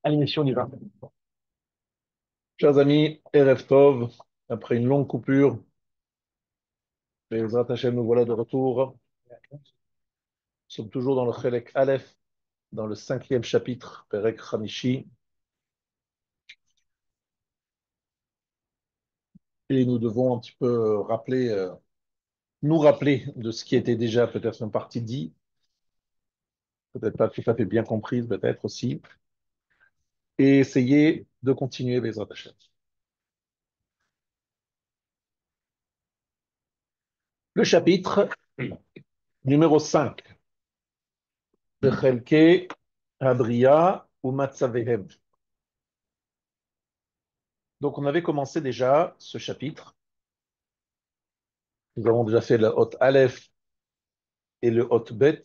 Allez, messieurs, on y va. Chers amis, Erev Tov, après une longue coupure, Bezrat Hashem, nous voilà de retour. Nous sommes toujours dans le Chelek Aleph, dans le cinquième chapitre, Perek Hamishi, et nous devons un petit peu nous rappeler de ce qui était déjà peut-être une partie dit, peut-être pas tout à fait bien comprise, peut-être aussi, et essayer de continuer Bezrat Hashem. Le chapitre numéro 5, Bechelke Hadria ou Matzavehem. Donc on avait commencé déjà ce chapitre. Nous avons déjà fait le Hot Aleph et le Hot Bet,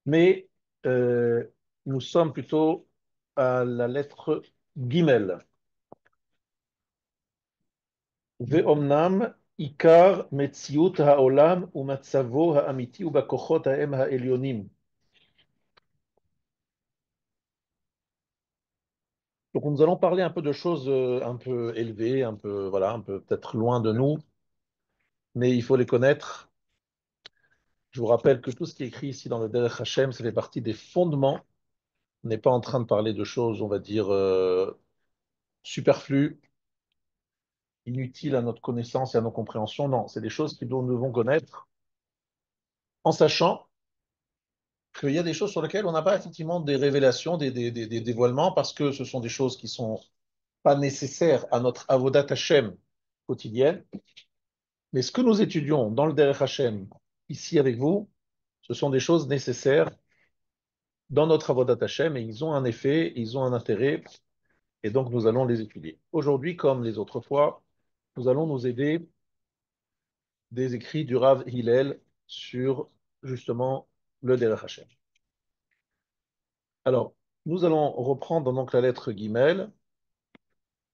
mais euh, nous sommes plutôt à la lettre Gimel. Ve'omnam ikar metziut ha'olam u'matzavo ha'amiti u'bakochot ha'em ha'elyonim. Donc nous allons parler un peu de choses un peu élevées, un peu voilà, un peu peut-être loin de nous, mais il faut les connaître. Je vous rappelle que tout ce qui est écrit ici dans le Derech Hashem, ça fait partie des fondements. On n'est pas en train de parler de choses, on va dire, superflues, inutiles à notre connaissance et à nos compréhensions. Non, c'est des choses que nous devons connaître en sachant qu'il y a des choses sur lesquelles on n'a pas effectivement des révélations, des dévoilements, parce que ce sont des choses qui sont pas nécessaires à notre avodat Hashem quotidienne. Mais ce que nous étudions dans le Derech Hashem, ici avec vous, ce sont des choses nécessaires dans notre avodat Hashem et ils ont un effet, ils ont un intérêt, et donc nous allons les étudier. Aujourd'hui, comme les autres fois, nous allons nous aider des écrits du Rav Hillel sur justement le Derech Hashem. Alors, nous allons reprendre donc la lettre Gimel.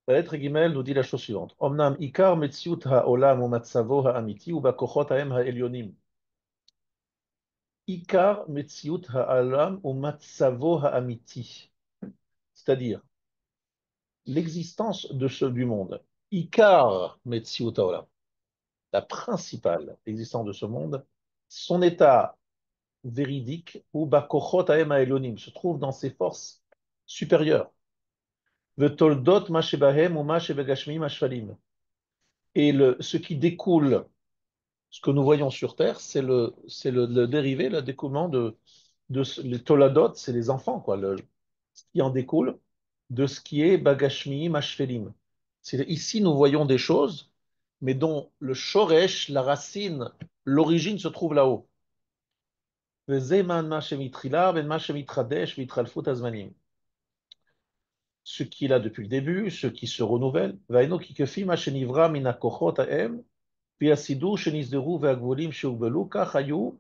La lettre Gimel nous dit la chose suivante. Omnam ikar metziut ha'olam u matzavo ha'amiti u bakochot ha'em ha'elyonim. Ikar metziut ha'olam u matzavo ha'amiti. C'est-à-dire, l'existence du monde. Ikar metziut ha'olam. La principale existence de ce monde, son état véridique, ou bakochot ha'em ha'elyonim, se trouve dans ses forces supérieures. V'toldot ma shebahem ou ma shebegashmim ashvalim. Et ce qui découle, ce que nous voyons sur Terre, le dérivé, le découlement les toladot, c'est les enfants, quoi, ce qui en découle de ce qui est bagashmi, mashvelim. Ici, nous voyons des choses, mais dont le shoresh, la racine, l'origine se trouve là-haut. Ce qui est là depuis le début, ce qui se renouvelle. ויסידור שנסדרו והגבולים שהוגבלו, כך היו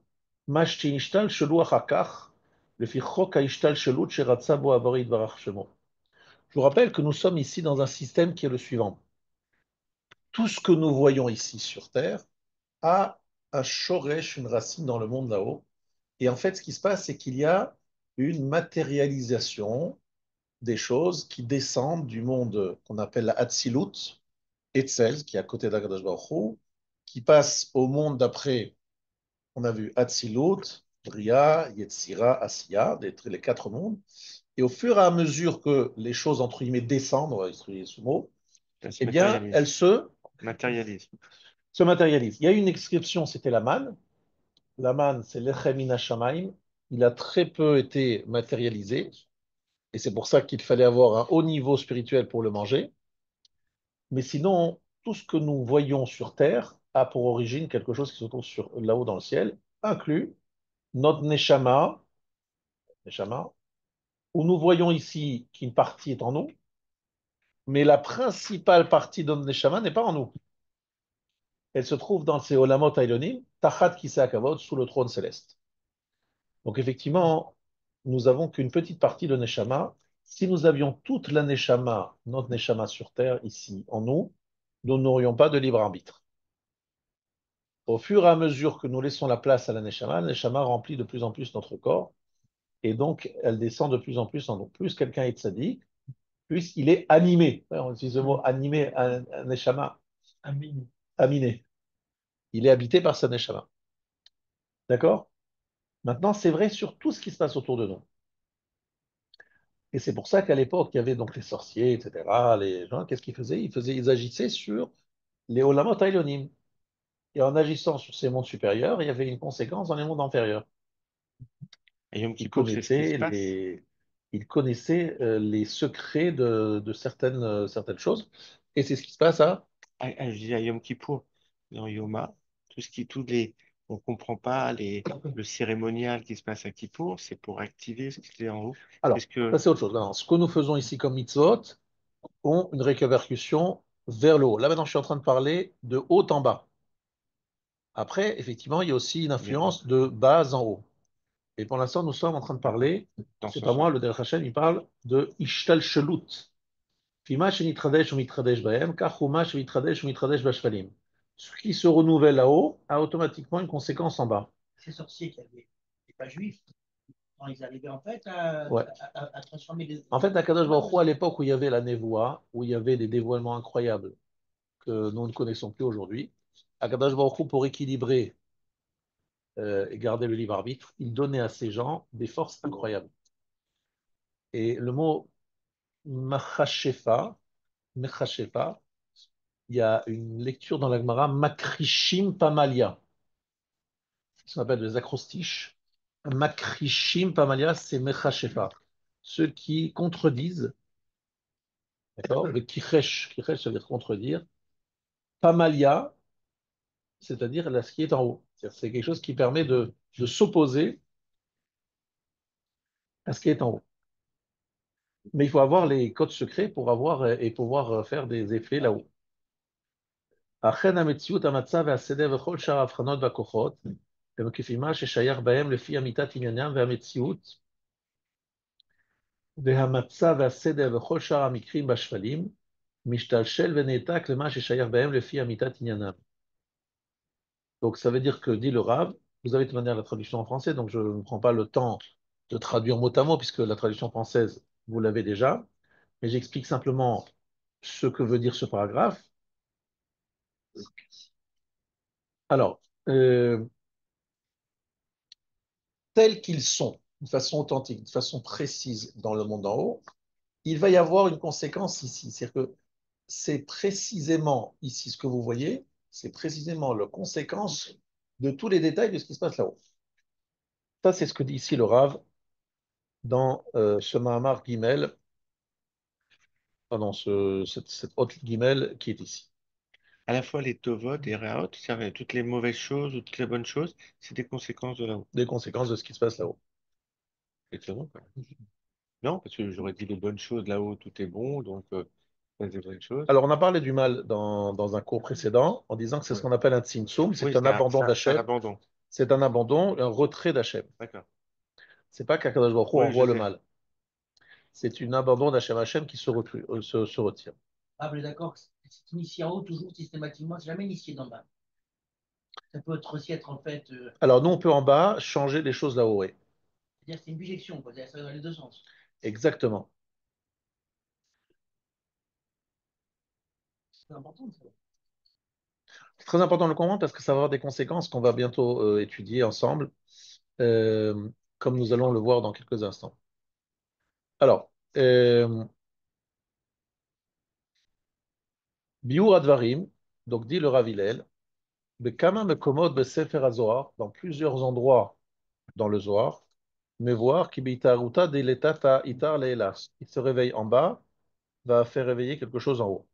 מה שנשתלשלו אחר כך, לפי חוק ההשתלשלות שרצה בו הבורא יתברך שמו. Je vous rappelle que nous sommes ici dans un système qui est le suivant. Tout ce que nous voyons ici sur Terre a un shoresh, une racine dans le monde là-haut. Et en fait, ce qui se passe, c'est qu'il y a une matérialisation des choses qui descendent du monde qu'on appelle la Hatzilut, Etzel, qui est à côté d'Akadash Baruch Hu, qui passe au monde d'après. On a vu Hatzilut, Bria, Yetzira, Asiya, les quatre mondes. Et au fur et à mesure que les choses, entre guillemets, descendent, on va utiliser ce mot, Ça se eh bien, elles matérialise. Matérialise. se matérialisent. Il y a une inscription, c'était la manne. La manne, c'est l'Echem min Shamaim. Il a très peu été matérialisé. Et c'est pour ça qu'il fallait avoir un haut niveau spirituel pour le manger. Mais sinon, tout ce que nous voyons sur Terre a pour origine quelque chose qui se trouve là-haut dans le ciel, inclus notre neshama, où nous voyons ici qu'une partie est en nous, mais la principale partie de notre neshama n'est pas en nous. Elle se trouve dans ces olamot ailonim, tachat kisei kavod, sous le trône céleste. Donc effectivement, nous avons qu'une petite partie de neshama. Si nous avions toute la neshama, notre neshama sur terre, ici, en nous, nous n'aurions pas de libre arbitre. Au fur et à mesure que nous laissons la place à la neshama remplit de plus en plus notre corps, et donc elle descend de plus en plus en nous. Plus quelqu'un est tzaddik, plus il est animé. Ouais, on utilise le mot animé, un neshama, aminé. Il est habité par sa neshama. D'accord? Maintenant, c'est vrai sur tout ce qui se passe autour de nous. Et c'est pour ça qu'à l'époque, il y avait donc les sorciers, etc. Les gens, qu'est-ce qu'ils faisaient? Ils agissaient sur les olamot haïlonim. Et en agissant sur ces mondes supérieurs, il y avait une conséquence dans les mondes inférieurs. Et Yom Ils Kippour, c'est ce qui se connaissaient passe. les secrets de certaines choses. Et c'est ce qui se passe à... Je dis à Yom Kippour, dans Yoma, tous les, on comprend pas le cérémonial qui se passe à Kippour, c'est pour activer ce qui est en haut. C'est ce Alors, ça que, c'est autre chose. Alors, ce que nous faisons ici comme mitzvot ont une répercussion vers le haut. Là maintenant, je suis en train de parler de haut en bas. Après, effectivement, il y a aussi une bien, influence de bas en haut. Et pour l'instant, nous sommes en train de parler, dans c'est ce pas moi, sens. le Derech Hashem, il parle de Ishtal Shelut. Fima shenitradesh ou mitradesh bahem, kach huma shenitradesh ou mitradesh bashvalim. Ce qui se renouvelle là-haut a automatiquement une conséquence en bas. Ces sorciers qui avaient, les pas juifs, quand ils arrivaient en fait à, Ouais. à transformer les. En fait, Akadosh Baruch Hu, à l'époque où il y avait la névoie, où il y avait des dévoilements incroyables que nous ne connaissons plus aujourd'hui, Akadosh Baruch Hu, pour équilibrer et garder le libre arbitre, il donnait à ces gens des forces incroyables. Et le mot machashefa, mechashefa, il y a une lecture dans la Gemara, makrishim pamalia, ce qu'on appelle des acrostiches. Makrishim pamalia, c'est mechashefa. Ceux qui contredisent, d'accord? Le kichesh, ça veut dire contredire. Pamalia, c'est-à-dire là, ce qui est en haut. C'est quelque chose qui permet de s'opposer à ce qui est en haut. Mais il faut avoir les codes secrets pour avoir et pouvoir faire des effets là-haut. אכן המציאות, המצב והסדר וכל שאר ההבחנות והכוחות הם כפי מה ששייך בהם לפי אמיתת עניינם והמציאות והמצב והסדר וכל שאר המקרים בשפלים משתלשל ונעתק למה ששייך בהם לפי אמיתת עניינם. Donc ça veut dire que, dit le Rav, vous avez de manière la traduction en français, donc je ne prends pas le temps de traduire mot à mot, puisque la traduction française, vous l'avez déjà, mais j'explique simplement ce que veut dire ce paragraphe. Alors, tels qu'ils sont, de façon authentique, de façon précise dans le monde en haut, il va y avoir une conséquence ici. C'est-à-dire que c'est précisément ici ce que vous voyez, c'est précisément la conséquence de tous les détails de ce qui se passe là-haut. Ça, c'est ce que dit ici le Rav dans ce Mahamar Gimel, pardon, cette haute Gimel qui est ici. À la fois les Tovot et Raot, c'est-à-dire toutes les mauvaises choses ou toutes les bonnes choses, c'est des conséquences de là-haut. Des conséquences de ce qui se passe là-haut. Étonnant, quand même. Non, parce que j'aurais dit les bonnes choses là-haut, tout est bon, donc c'est des bonnes choses. Alors, on a parlé du mal dans un cours précédent en disant que c'est ce Ouais. qu'on appelle un tzimtzum, Oui, c'est un abandon c'est un d'Hachem, abandon. c'est un abandon, un retrait d'Hachem. D'accord. C'est pas qu'Akadosh Baruch Hu Oui, je envoie le sais. mal. C'est un abandon d'Hachem Hachem qui se retire. Ah, vous êtes d'accord que c'est initié en haut toujours systématiquement, c'est jamais initié d'en bas. Ça peut être aussi être en fait, Alors, nous, on peut en bas changer les choses là-haut, oui. c'est-à-dire que c'est une bijection, quoi. Ça va dans les deux sens. Exactement. C'est important ça. C'est très important de le comprendre parce que ça va avoir des conséquences qu'on va bientôt étudier ensemble, euh, comme nous allons le voir dans quelques instants. Alors, Biur Advarim, donc dit le Rav Hillel, Bekama Mekomot Besefer HaZohar, dans plusieurs endroits dans le Zohar, mais voir qui bitaruta deletata itar leelas. Il se réveille en bas, va faire réveiller quelque chose en haut.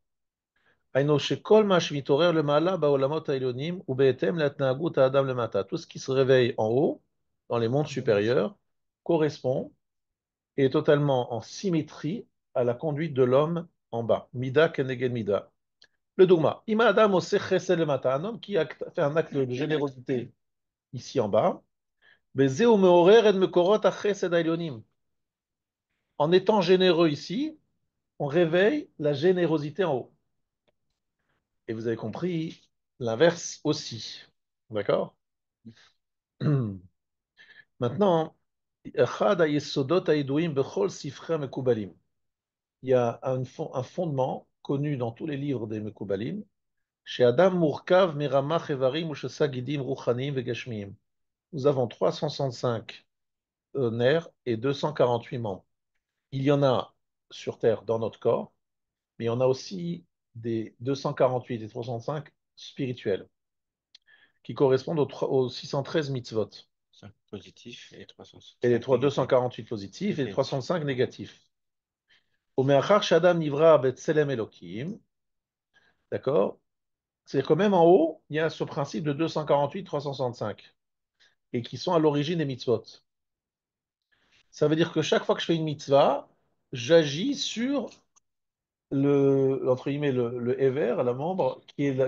היינו שכל מה שמתעורר למעלה בעולמות העליונים הוא בהתאם להתנהגות האדם למטה. Tout ce qui se réveille en haut, dans les mondes supérieurs, correspond et est totalement en symétrie à la conduite de l'homme en bas. Mida keneged mida. Le dogma. Ima adam ose chesed lemata. Un homme qui a fait un acte de générosité ici en bas. Bezeu meorer et mekorot achesed העליונים. En étant généreux ici, on réveille la générosité en haut. Et vous avez compris l'inverse aussi. D'accord? Maintenant, Echad hayesodot hayeduim bechol sifrei mekubalim. Il y a un fondement connu dans tous les livres des Mekubalim, chez Adam Murkav Miramach Evarim Ushesa Gidim Ruchanim Vegashmiim. Nous avons 365 nerfs et 248 membres. Il y en a sur Terre dans notre corps, mais il y en a aussi des 248 et 365 spirituels, qui correspondent aux 613 mitzvot. 5 positifs et Et les 365 négatifs. 248 positifs et les Ok. 305 négatifs. Omeachar Shadam Nivra Betselem Elokim, d'accord? C'est-à-dire que même en haut, il y a ce principe de 248, 365, et qui sont à l'origine des mitzvot. Ça veut dire que chaque fois que je fais une mitzvah, j'agis sur entre guillemets, le Ever, la membre,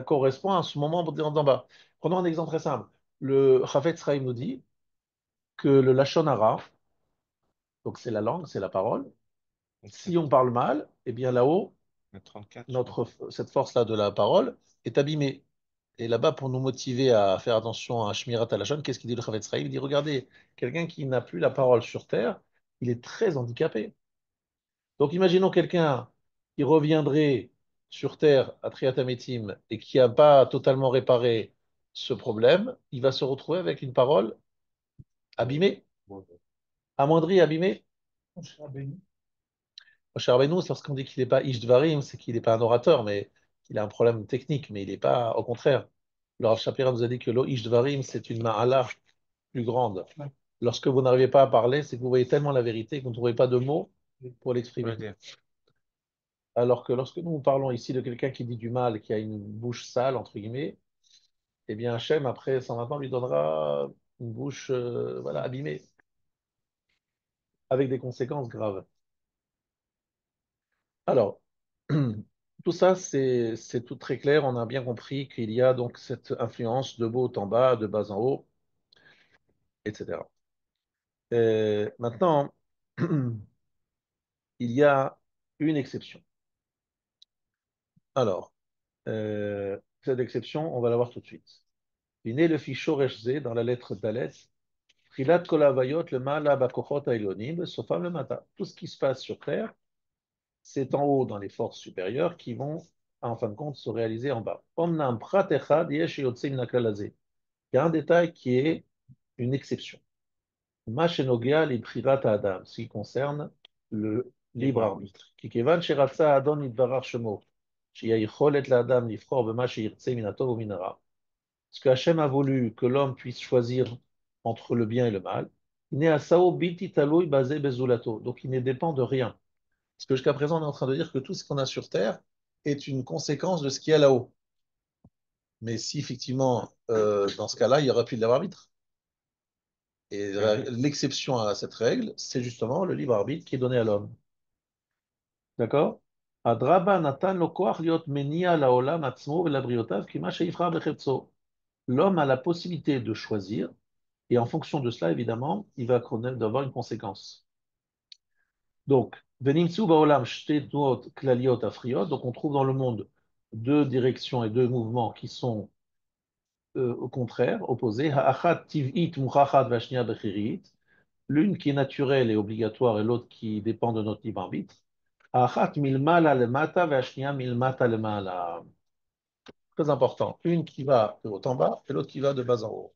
correspond à ce moment d'en bas. Prenons un exemple très simple. Le Chafetz Chaim nous dit que le Lashon Hara, donc c'est la langue, c'est la parole, si on parle mal, eh bien là-haut, 34, je crois. cette force-là de la parole est abîmée. Et là-bas, pour nous motiver à faire attention à Shmirat HaLashon, qu'est-ce qu'il dit le Chavetz Chaim? Il dit, regardez, quelqu'un qui n'a plus la parole sur terre, il est très handicapé. Donc imaginons quelqu'un qui reviendrait sur terre à Triat Hametim et qui n'a pas totalement réparé ce problème, il va se retrouver avec une parole abîmée, Bon, amoindrie, abîmée. On sera béni. Moshe Rabbeinu, c'est parce qu'on dit qu'il n'est pas Ish Dvarim, c'est qu'il n'est pas un orateur, mais qu'il a un problème technique, mais il n'est pas, au contraire. Le Rav Shapira nous a dit que lo Ish Dvarim, c'est une ma'ala plus grande. Ouais. Lorsque vous n'arrivez pas à parler, c'est que vous voyez tellement la vérité que vous ne trouvez pas de mots pour on va l'exprimer. dire. Alors que lorsque nous parlons ici de quelqu'un qui dit du mal, qui a une bouche sale, entre guillemets, eh bien Hachem, après 120 ans, lui donnera une bouche voilà, abîmée, avec des conséquences graves. Alors, tout ça, c'est tout très clair. On a bien compris qu'il y a donc cette influence de haut en bas, de bas en haut, etc. Maintenant, il y a une exception. Alors, cette exception, on va la voir tout de suite. Il est le fichot Reshze dans la lettre Dalet. Trilat kol havayot le ma'ala bakochot ha'elonim, sofam le mata. Tout ce qui se passe sur Terre, c'est en haut dans les forces supérieures qui vont, en fin de compte, se réaliser en bas. Omnam prat echad yesh yotze min hakal hazeh. Il y a un détail qui est une exception. Ma shenogia li bchirat ha'adam, ce qui concerne le libre arbitre. Ki kevan sheratza adon yitbarach shemo, שיהיה יכולת לאדם לבחור במה שירצה מן הטוב ומן הרע. Parce que Hachem a voulu que l'homme puisse choisir entre le bien et le mal. Donc il ne dépend de rien. Parce que jusqu'à présent, on est en train de dire que tout ce qu'on a sur Terre est une conséquence de ce qu'il y a là-haut. Mais si effectivement, dans ce cas-là, il n'y aura plus de libre arbitre. Et l'exception à cette règle, c'est justement le libre arbitre qui est donné à l'homme. D'accord? Adraba natan lo koach liot menia laolam atzmo velabriotav kima sheifra bechepso. L'homme a la possibilité de choisir, et en fonction de cela, évidemment, il va avoir une conséquence. Donc, venimtsu baolam shte tnuot klaliot afriot. Donc, on trouve dans le monde deux directions et deux mouvements qui sont au contraire, opposés. Ha'achat tiv'it muchachat vashnia bechirit. L'une qui est naturelle et obligatoire et l'autre qui dépend de notre libre arbitre. Ha'achat milmala lemata vashnia milmata lemala. Très important. Une qui va de haut en bas et l'autre qui va de bas en haut.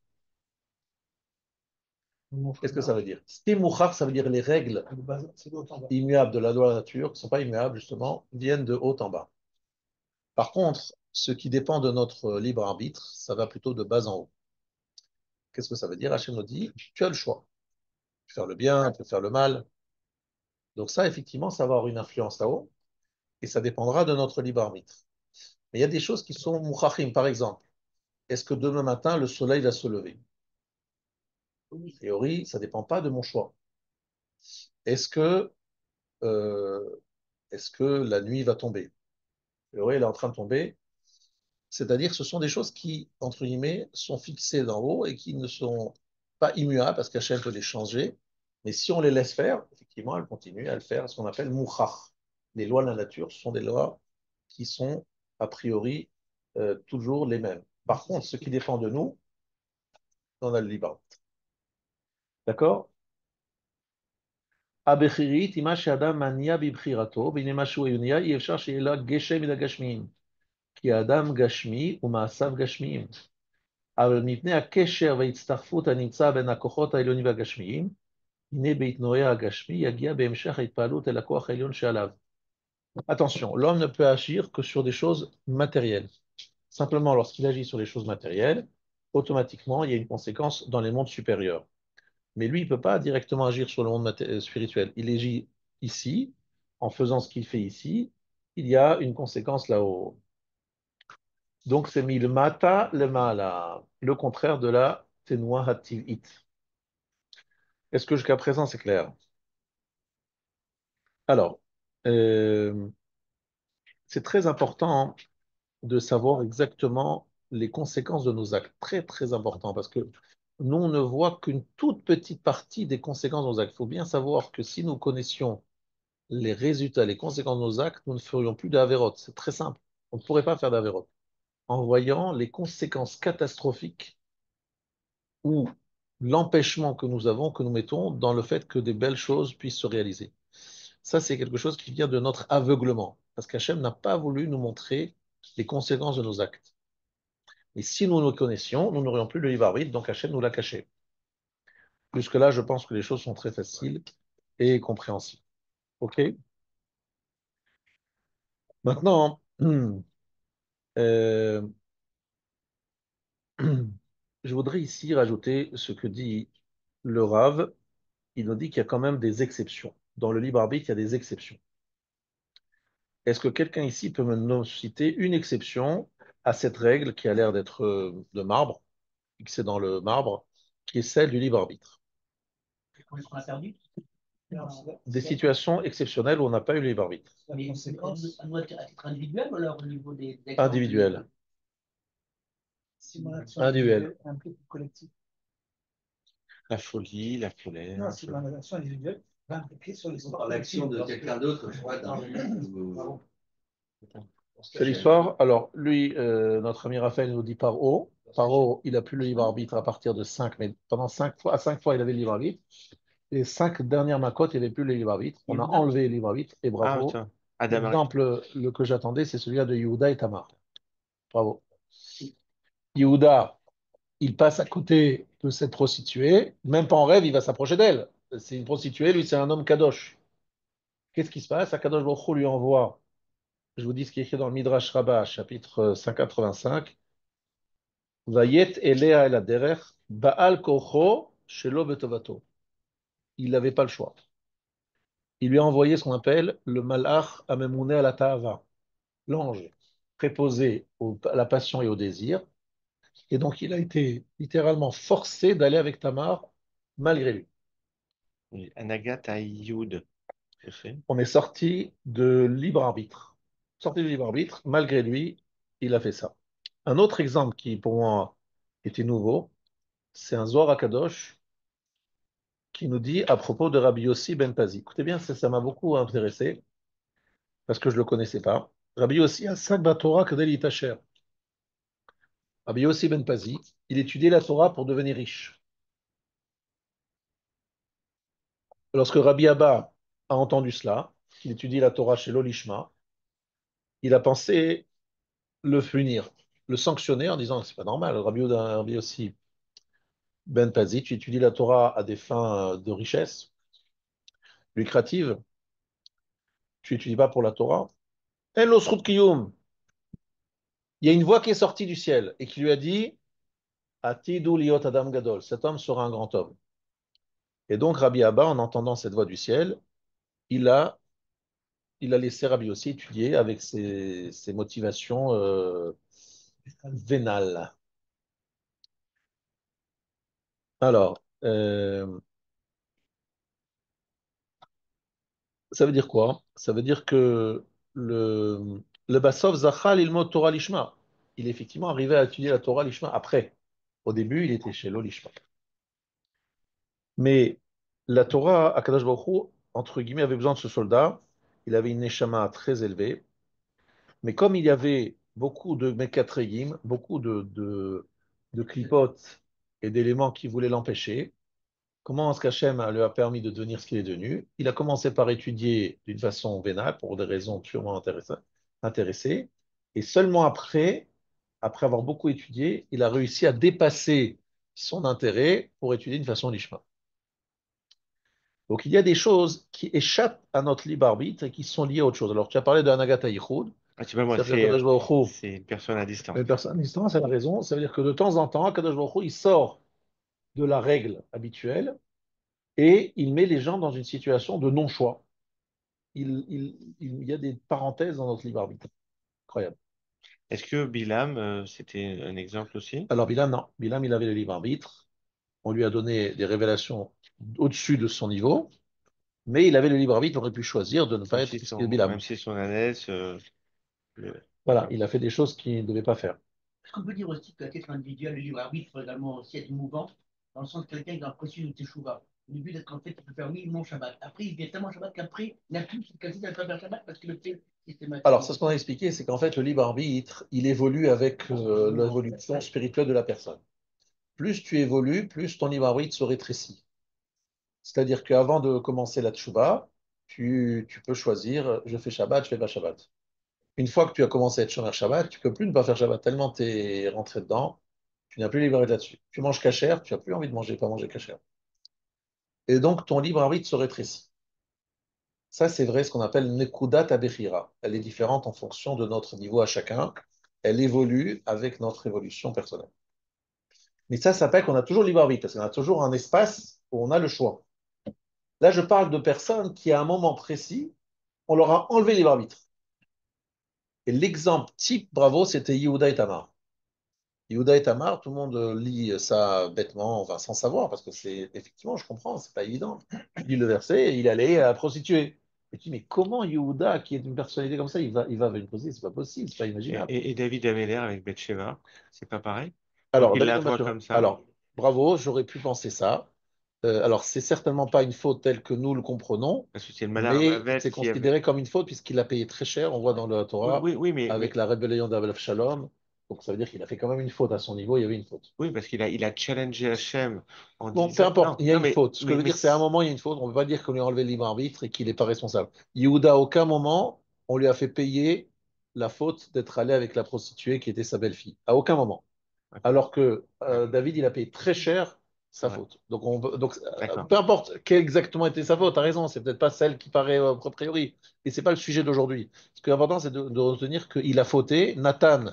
Qu'est-ce que ça veut dire? Stimuchar, ça veut dire les règles immuables de la loi de la nature, qui ne sont pas immuables justement, viennent de haut en bas. Par contre, ce qui dépend de notre libre arbitre, ça va plutôt de bas en haut. Qu'est-ce que ça veut dire? Hachem nous dit, tu as le choix. Tu peux faire le bien, tu peux faire le mal. Donc ça, effectivement, ça va avoir une influence là-haut, et ça dépendra de notre libre arbitre. Mais il y a des choses qui sont mouchachim, par exemple. Est-ce que demain matin, le soleil va se lever? A priori, ça ne dépend pas de mon choix. Est-ce que euh, est-ce que la nuit va tomber? Oui, elle est en train de tomber. C'est-à-dire que ce sont des choses qui, entre guillemets, sont fixées d'en haut et qui ne sont pas immuables parce qu'Hachem peut les changer. Mais si on les laisse faire, effectivement, elles continuent à le faire, ce qu'on appelle mouchach. Les lois de la nature sont des lois qui sont a priori toujours les mêmes. Par contre, ce qui dépend de nous, on a le libre. D'accord? הבחירית היא מה שאדם מניע בבחירתו, והנה מה שהוא יוניע, אי אפשר שיהיה לה גשם מן הגשמיים. כי האדם גשמי ומעשיו גשמיים. אבל מפני הקשר וההצטרפות הנמצא בין הכוחות העליונים והגשמיים, הנה בהתנועע הגשמי יגיע בהמשך ההתפעלות אל הכוח העליון שעליו. Attention, l'homme ne peut agir que sur des choses matérielles. Simplement, lorsqu'il agit sur les choses matérielles, automatiquement, il y a une conséquence dans les mondes supérieurs. Mais lui, il ne peut pas directement agir sur le monde spirituel. Il agit ici, en faisant ce qu'il fait ici, il y a une conséquence là-haut. Donc, c'est mis le mata, le mala, le contraire de la tenua hativit. Est-ce que jusqu'à présent, c'est clair? Alors, euh, c'est très important de savoir exactement les conséquences de nos actes. Très, très important, parce que nous, on ne voit qu'une toute petite partie des conséquences de nos actes. Il faut bien savoir que si nous connaissions les résultats, les conséquences de nos actes, nous ne ferions plus d'Averot. C'est très simple. On ne pourrait pas faire d'Averot. En voyant les conséquences catastrophiques ou l'empêchement que nous avons, que nous mettons dans le fait que des belles choses puissent se réaliser. Ça, c'est quelque chose qui vient de notre aveuglement, parce qu'Hachem n'a pas voulu nous montrer les conséquences de nos actes. Et si nous nous connaissions, nous n'aurions plus le libre arbitre, donc Hachem nous l'a caché. Jusque-là, je pense que les choses sont très faciles et compréhensibles. OK? Maintenant, euh, je voudrais ici rajouter ce que dit le Rav. Il nous dit qu'il y a quand même des exceptions. Dans le libre arbitre, il y a des exceptions. Est-ce que quelqu'un ici peut me citer une exception à cette règle qui a l'air d'être de marbre, fixée dans le marbre, qui est celle du libre arbitre? On sera perdu. Des situations exceptionnelles où on n'a pas eu le libre arbitre. Mais on doit être à titre individuel ou alors au niveau des Individuel. Si mon action Individuel. implique le collectif. La folie, la colère. Non, si mon action individuelle va impliquer sur les Par l'action de quelqu'un d'autre, je crois. C'est l'histoire. Alors, lui, notre ami Raphaël nous dit Paro. Paro, il a plus le libre arbitre à partir de 5, mais pendant 5 fois, à 5 fois, il avait le libre arbitre. Les 5 dernières macotes, il n'y avait plus le libre arbitre. On a enlevé le libre arbitre et Ah, bravo. tiens, Adam L'exemple le que j'attendais, c'est celui-là de Yehuda et Tamar. Bravo. Yehuda, il passe à côté de cette prostituée, même pas en rêve, il va s'approcher d'elle. C'est une prostituée, lui, c'est un homme kadosh. Qu'est-ce qui se passe? Akadosh Baruch Hu lui envoie, je vous dis ce qui est écrit dans le Midrash Rabbah, chapitre 185, Vayet Elea el Aderech, Baal Kocho, Shelo Betovato. Il n'avait pas le choix. Il lui a envoyé ce qu'on appelle le Malach Amemouné à la Ta'ava, l'ange préposé à la passion et au désir. Et donc, il a été littéralement forcé d'aller avec Tamar malgré lui. Anagat à Youd. C'est fait. On est sorti de libre arbitre. Sorti de libre arbitre, malgré lui, il a fait ça. Un autre exemple qui, pour moi, était nouveau, c'est un Zohar Akadosh qui nous dit à propos de Rabbi Yossi ben Pazi. Écoutez bien, ça m'a beaucoup intéressé parce que je ne le connaissais pas. Rabbi Yossi a 5 Torah Kadel Itacher. Rabbi Yossi ben Pazi, il étudiait la Torah pour devenir riche. Lorsque Rabbi Abba a entendu cela, qu'il étudie la Torah chez l'Olishma, il a pensé le punir, le sanctionner en disant c'est pas normal, Rabbi Yossi ben Pazi, tu étudies la Torah à des fins de richesse lucrative, tu n'étudies pas pour la Torah. En lo zchut kiyum. Il y a une voix qui est sortie du ciel et qui lui a dit Atidu liot adam gadol, cet homme sera un grand homme. Et donc Rabbi Abba, en entendant cette voix du ciel, il a, il a laissé Rabbi Yossi étudier avec ses motivations vénales. Alors, ça veut dire quoi? Ça veut dire que le Basov Zachal ilmod Torah Lishma, il est effectivement arrivé à étudier la Torah Lishma après. Au début, il était chez l'Olishma. Mais la Torah, Akadosh Baruch Hu, entre guillemets, avait besoin de ce soldat. Il avait une neshama très élevée. Mais comme il y avait beaucoup de mekatreim, beaucoup de clipotes et d'éléments qui voulaient l'empêcher. Comment est-ce qu'Hachem lui a permis de devenir ce qu'il est devenu? Il a commencé par étudier d'une façon vénale, pour des raisons purement intéressées, et seulement après avoir beaucoup étudié, il a réussi à dépasser son intérêt pour étudier d'une façon lishma. Donc il y a des choses qui échappent à notre libre arbitre et qui sont liées à autre chose. Alors tu as parlé de Hanagat HaYichud, Ah, tu vois, moi, c'est-à-dire que Kadosh Baruch Hu, c'est une personne à distance. une personne à distance, elle a raison, ça veut dire que de temps en temps, Kadosh Baruch Hu, il sort de la règle habituelle et il met les gens dans une situation de non-choix. Il y a des parenthèses dans notre libre arbitre. Incroyable. Est-ce que Bilam, c'était un exemple aussi? Alors Bilam, non. Bilam, il avait le libre arbitre. On lui a donné des révélations au-dessus de son niveau, mais il avait le libre arbitre, il aurait pu choisir de ne pas être ce qu'est Même Bilam. si son ânesse, Voilà, il a fait des choses qu'il ne devait pas faire. Est-ce qu'on peut dire aussi qu'à titre individuel, le libre arbitre peut également aussi être mouvant, dans le sens que quelqu'un qui a un processus de teshuva, au début d'être en fait, il peut faire oui, mon Shabbat. Après, il devient tellement Shabbat qu'après, il n'a plus cette qualité à faire Shabbat parce qu'il le fait Alors, systématiquement. c'est ce qu'on a expliqué, c'est qu'en fait, le libre arbitre, il évolue avec l'évolution spirituelle de la personne. Plus tu évolues, plus ton libre arbitre se rétrécit. C'est-à-dire qu'avant de commencer la tchouva, tu peux choisir, je fais Shabbat, je fais pas Shabbat. Une fois que tu as commencé à être Shomer Shabbat, tu peux plus ne pas faire Shabbat tellement tu es rentré dedans, tu n'as plus libre arbitre là-dessus. Tu manges kasher, tu n'as plus envie de manger, pas manger kasher. Et donc, ton libre arbitre se rétrécit. Ça, c'est vrai, ce qu'on appelle Nekudat Abechira. Elle est différente en fonction de notre niveau à chacun. Elle évolue avec notre évolution personnelle. Mais ça s'appelle qu'on a toujours le libre arbitre, parce qu'on a toujours un espace où on a le choix. Là, je parle de personnes qui, à un moment précis, on leur a enlevé le libre arbitre. Et l'exemple type, bravo, c'était Yehuda et Tamar. Yehuda et Tamar, tout le monde lit ça bêtement, enfin sans savoir, parce que c'est effectivement, je comprends, c'est pas évident. Je lis le verset, et il allait à la prostituée. Et tu dis, mais comment Yehuda, qui est une personnalité comme ça, il va avec une prostituée? C'est pas possible, c'est pas imaginable. et David Ameller avec Bathsheba, c'est pas pareil? Donc Alors, il David la ben voit Bathsheba. comme ça. Alors, bravo, j'aurais pu penser ça. Alors, c'est certainement pas une faute telle que nous le comprenons, Parce que c'est le malheur mais Mavet c'est qui avait. considéré comme une faute puisqu'il a payé très cher, on voit dans la Oui, Torah, oui, oui, avec la rébellion d'Avshalom. Donc, ça veut dire qu'il a fait quand même une faute à son niveau, il y avait une faute. oui, parce qu'il a challengé Hachem en Bon, peu disant. importe, Non, il y a non, une faute. Ce que je veux dire, c'est à un moment, il y a une faute. On ne peut pas dire qu'on lui a enlevé le libre arbitre et qu'il n'est pas responsable. Yehuda, à aucun moment, on lui a fait payer la faute d'être allé avec la prostituée qui était sa belle-fille. À aucun moment. d'accord, Alors que d'accord, David, il a payé très cher c'est sa vrai, faute. Donc, d'accord. peu importe quelle exactement était sa faute, tu as raison, c'est peut-être pas celle qui paraît a priori. Et c'est pas le sujet d'aujourd'hui. Ce qui est important, c'est de retenir qu'il a fauté. Nathan,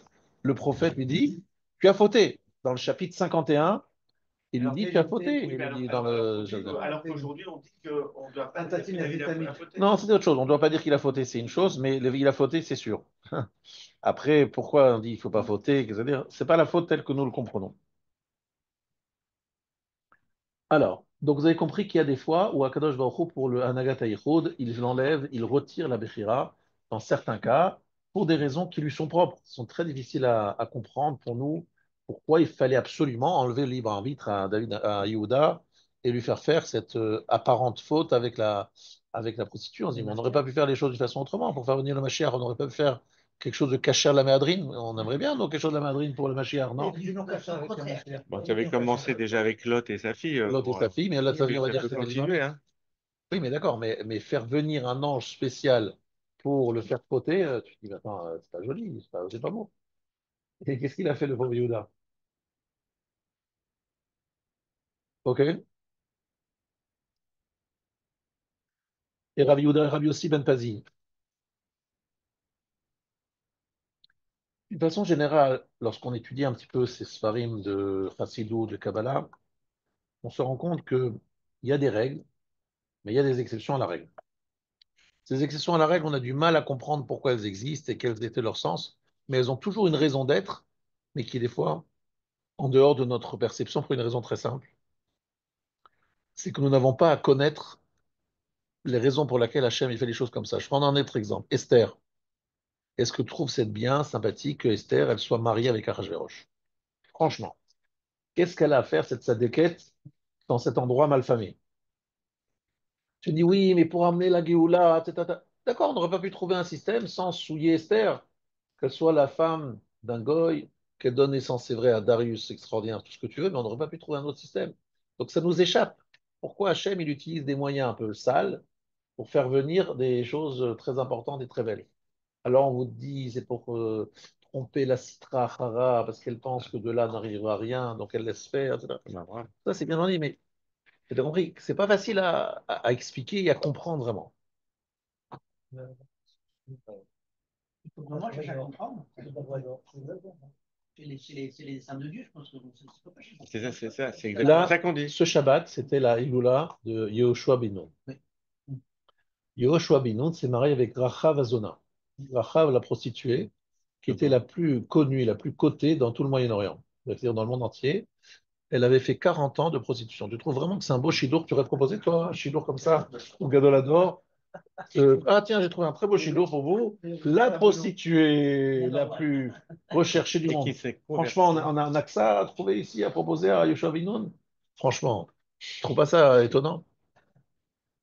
le prophète, lui dit, tu as fauté. Dans le chapitre 51, il lui dit, tu as fauté. Il lui dit dans le... Alors qu'aujourd'hui, on dit qu'on ne doit pas dire que Tatine David vitamine. a fauté. Non, c'est autre chose. On ne doit pas dire qu'il a fauté, c'est une chose, mais il a fauté, c'est sûr. Après, pourquoi on dit qu'il ne faut pas fauter? C'est-à-dire, c'est pas la faute telle que nous le comprenons. Alors, donc vous avez compris qu'il y a des fois où Akadosh Baruch Hu, pour le Hanagat HaYichud, il l'enlève, il retire la Bechira, dans certains cas, pour des raisons qui lui sont propres, qui sont très difficiles à comprendre pour nous, pourquoi il fallait absolument enlever le libre arbitre à David, à Yehuda, et lui faire faire cette apparente faute avec la prostituée. On se dit, mais on n'aurait pas pu faire les choses de façon autrement. Pour faire venir le Mashiach, on n'aurait pas pu faire quelque chose de caché à la méadrine. On aimerait bien, donc, quelque chose de la méadrine pour le Mashiach, non? Du non cachère avec la machère. Bon, tu avais commencé déjà avec Lot et sa fille. L'autre et sa fille, mais là, sa fille, on va Ça dire peut que c'était le libre continuer, arbitre. hein. Oui, mais d'accord, mais faire venir un ange spécial pour le faire fauter, tu te dis, mais attends, c'est pas joli, c'est pas beau. Et qu'est-ce qu'il a fait, le pauvre Yehuda? Ok? Et Rabbi Yehuda et Rabbi Yossi Ben Pazi. D'une façon générale, lorsqu'on étudie un petit peu ces svarim de Chassidou, de Kabbalah, on se rend compte qu'il y a des règles, mais il y a des exceptions à la règle. Ces exceptions à la règle, on a du mal à comprendre pourquoi elles existent et quels étaient leurs sens, mais elles ont toujours une raison d'être, mais qui est des fois en dehors de notre perception pour une raison très simple. C'est que nous n'avons pas à connaître les raisons pour lesquelles Hachem il fait les choses comme ça. Je prends un autre exemple. Esther. Est-ce que tu trouves c'est bien sympathique que Esther elle soit mariée avec Achashverosh? Franchement, qu'est-ce qu'elle a à faire cette sadéquette dans cet endroit malfamé? Tu dis oui, mais pour amener la Géoula, d'accord, on n'aurait pas pu trouver un système sans souiller Esther, qu'elle soit la femme d'un goy, qu'elle donne naissance, c'est vrai, à Darius, c'est extraordinaire, tout ce que tu veux, mais on n'aurait pas pu trouver un autre système. Donc ça nous échappe. Pourquoi Hachem, il utilise des moyens un peu sales pour faire venir des choses très importantes et très belles? Alors on vous dit, c'est pour tromper la Sitra Achara, parce qu'elle pense que de là n'arrivera rien, donc elle laisse faire, etc. Ben, voilà. Ça, c'est bien dit, mais tu as compris que c'est pas facile à expliquer et à comprendre vraiment. Il faut vraiment chercher à comprendre. C'est les dessins de Dieu, je pense que c'est pas chercher. C'est ça, c'est exactement Là, ça qu'on dit. ce Shabbat, c'était la Iloula de Yehoshua bin Nun. Oui. Yehoshua bin Nun s'est marié avec Rachav Azona. Rachav, la prostituée, qui était la plus connue, la plus cotée dans tout le Moyen-Orient, c'est-à-dire dans le monde entier. Elle avait fait 40 ans de prostitution. Tu trouves vraiment que c'est un beau chidour que tu aurais proposé, toi, un chidour comme ça, au Gadolador? Ah tiens, j'ai trouvé un très beau chidour pour vous. La prostituée la plus recherchée du Et qui monde. s'est Franchement, converti. on a un AXA à trouver ici, à proposer à Yoshua Binoun. Franchement, je trouve pas ça étonnant.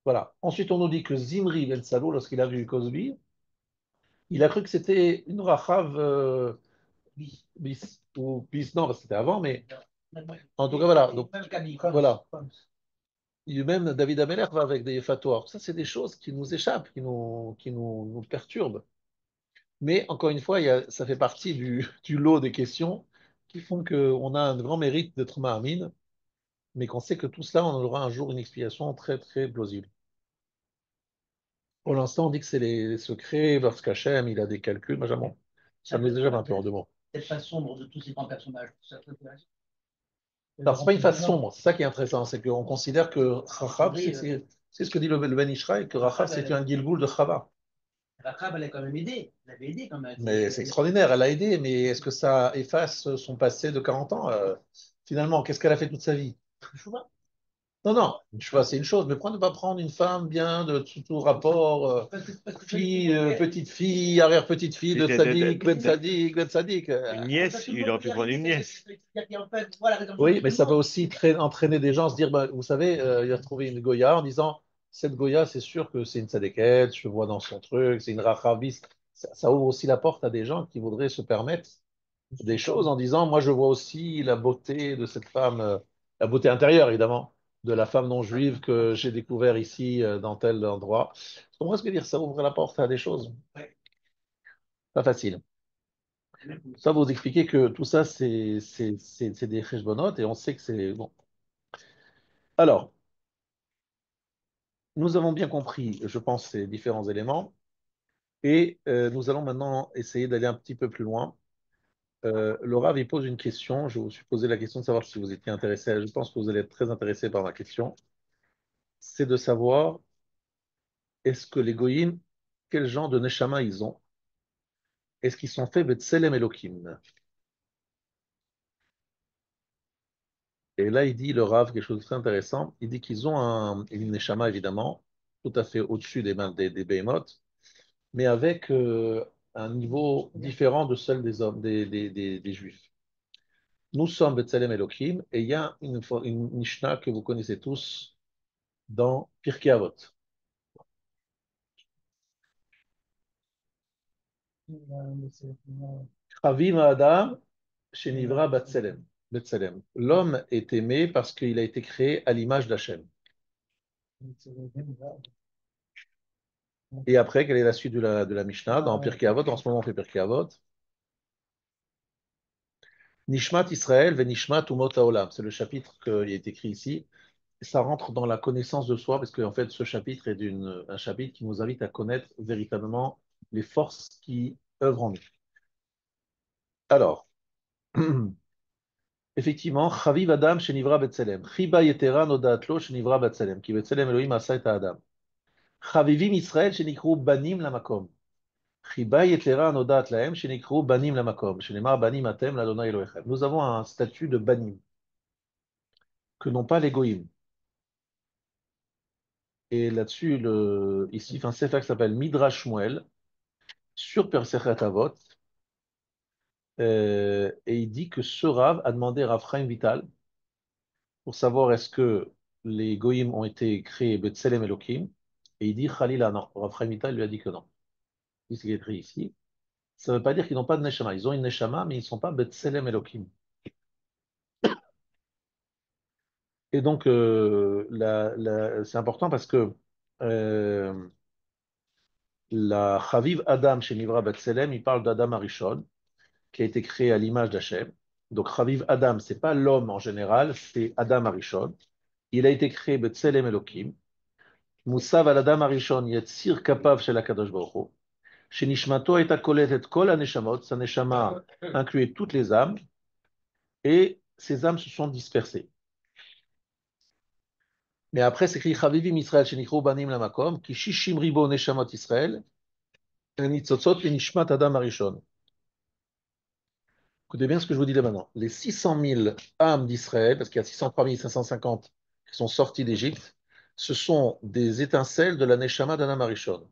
Voilà. Ensuite, on nous dit que Zimri Ben Salo, lorsqu'il a vu Cosby, il a cru que c'était une Rachav Oui. bis, ou bis, non, parce que c'était avant, mais Ouais. en tout cas, voilà. Donc, Même Camille. voilà. Même David Ameller va avec des fatwas. Ça, c'est des choses qui nous échappent, nous perturbent. Mais encore une fois, ça fait partie du lot des questions qui font qu'on a un grand mérite d'être Mahamine, mais qu'on sait que tout cela, on aura un jour une explication très, très plausible. Pour l'instant, on dit que c'est les secrets, parce qu'Hachem, il a des calculs. Moi, ça me met déjà un peu hors de mots. Cette face sombre de tous ces grands personnages. Ça peut être Alors, c'est pas une face sombre, c'est ça qui est intéressant, c'est qu'on considère que Rachab, c'est ce que dit le Ben Ishraï, que Rachab, c'est un Gilgoul de Chava. Rachab, elle a quand même aidé. Elle avait aidé quand même. Mais c'est extraordinaire, elle a aidé, mais est-ce que ça efface son passé de 40 ans? Finalement, qu'est-ce qu'elle a fait toute sa vie? Chouva. Non, non, je vois, c'est une chose, mais pourquoi ne pas prendre une femme bien de tout rapport, fille, petite fille, arrière-petite fille de Tzadik, Ben Tzadik. Une nièce, il aurait pu prendre une nièce. Oui, mais ça peut aussi entraîner des gens à se dire, bah, vous savez, il a trouvé une Goya en disant, cette Goya, c'est sûr que c'est une tzadékette, je vois dans son truc, c'est une rachaviste. Ça ouvre aussi la porte à des gens qui voudraient se permettre des choses en disant, moi, je vois aussi la beauté de cette femme, la beauté intérieure, évidemment, de la femme non juive que j'ai découvert ici, dans tel endroit. Tu comprends ce que je veux dire? Ça ouvre la porte à des choses. Pas facile. Ça, vous expliquer que tout ça, c'est des cheshbonot et on sait que c'est bon. Alors, nous avons bien compris, je pense, ces différents éléments et nous allons maintenant essayer d'aller un petit peu plus loin. Le Rav, il pose une question. Je vous suis posé la question de savoir si vous étiez intéressé. Je pense que vous allez être très intéressé par ma question. C'est de savoir, est-ce que les goyim, quel genre de neshama ils ont? Est-ce qu'ils sont faits B'Tselem Elohim? Et là, il dit, le Rav, quelque chose de très intéressant. Il dit qu'ils ont une neshama, évidemment, tout à fait au-dessus des behemoths, mais avec un niveau différent de celle des hommes, des juifs. Nous sommes B'Tselem Elohim, et il y a une Mishnah que vous connaissez tous dans Pirkei Avot. Chavim Adam Shenivra B'Tselem. B'Tselem. L'homme est aimé parce qu'il a été créé à l'image d'Hachem. Et après, quelle est la suite de la Mishnah dans Pirkei Avot? En ce moment, on fait Pirkei Avot. Nishmat Israël ve Nishmat Umot Haolam. C'est le chapitre qui est écrit ici. Et ça rentre dans la connaissance de soi, parce qu'en fait, ce chapitre est un chapitre qui nous invite à connaître véritablement les forces qui œuvrent en nous. Alors, effectivement, Chaviv Adam Shenivra Betzelem. Chiba Yetera Nodatlo Shenivra Betzelem. Ki Betzelem Elohim Asa et Adam. Chavivim Israël Shenikru Banim Lamakom. Chiba Yetera Nodat Lahem Shenikru Banim Lamakom. Shenemar Banim Atem Ladona Elohechem. Nous avons un statut de Banim que n'ont pas les Goïm. Et là-dessus, ici, un sefer qui s'appelle Midrash Shmuel sur Persechet Avot. Et il dit que ce Rav a demandé à Rav Chaim Vital pour savoir est-ce que les Goïm ont été créés Betselem Elohim. Et il dit Khalila, non. Rav Chaim Vital lui a dit que non. C'est ce qui est écrit ici. Ça ne veut pas dire qu'ils n'ont pas de neshama. Ils ont une neshama, mais ils ne sont pas Betselem Elohim. Et donc, c'est important parce que euh, la Chaviv Adam chez Nivra Betselem, il parle d'Adam Arishon, qui a été créé à l'image d'Hachem. Donc, Chaviv Adam, c'est pas l'homme en général, c'est Adam Arishon. Il a été créé Betselem Elohim. Moussav al Adam Arishon, Yetzir Kapav shel HaKadosh Baruch Hu. Shenishmato et Akolet et Kol HaNeshamot, sa neshama incluait toutes les âmes, et ces âmes se sont dispersées. Mais après, c'est écrit Chavivim Israël, Shenichro Banim Lamakom, qui Shishim Ribo Neshamot Israël, Nitzotzot et Nishmat Adam Arishon. Écoutez bien ce que je vous dis là maintenant. Les 600 000 âmes d'Israël, parce qu'il y a 603 550 qui sont sortis d'Égypte, ce sont des étincelles de la Neshama d'Adam Arishon.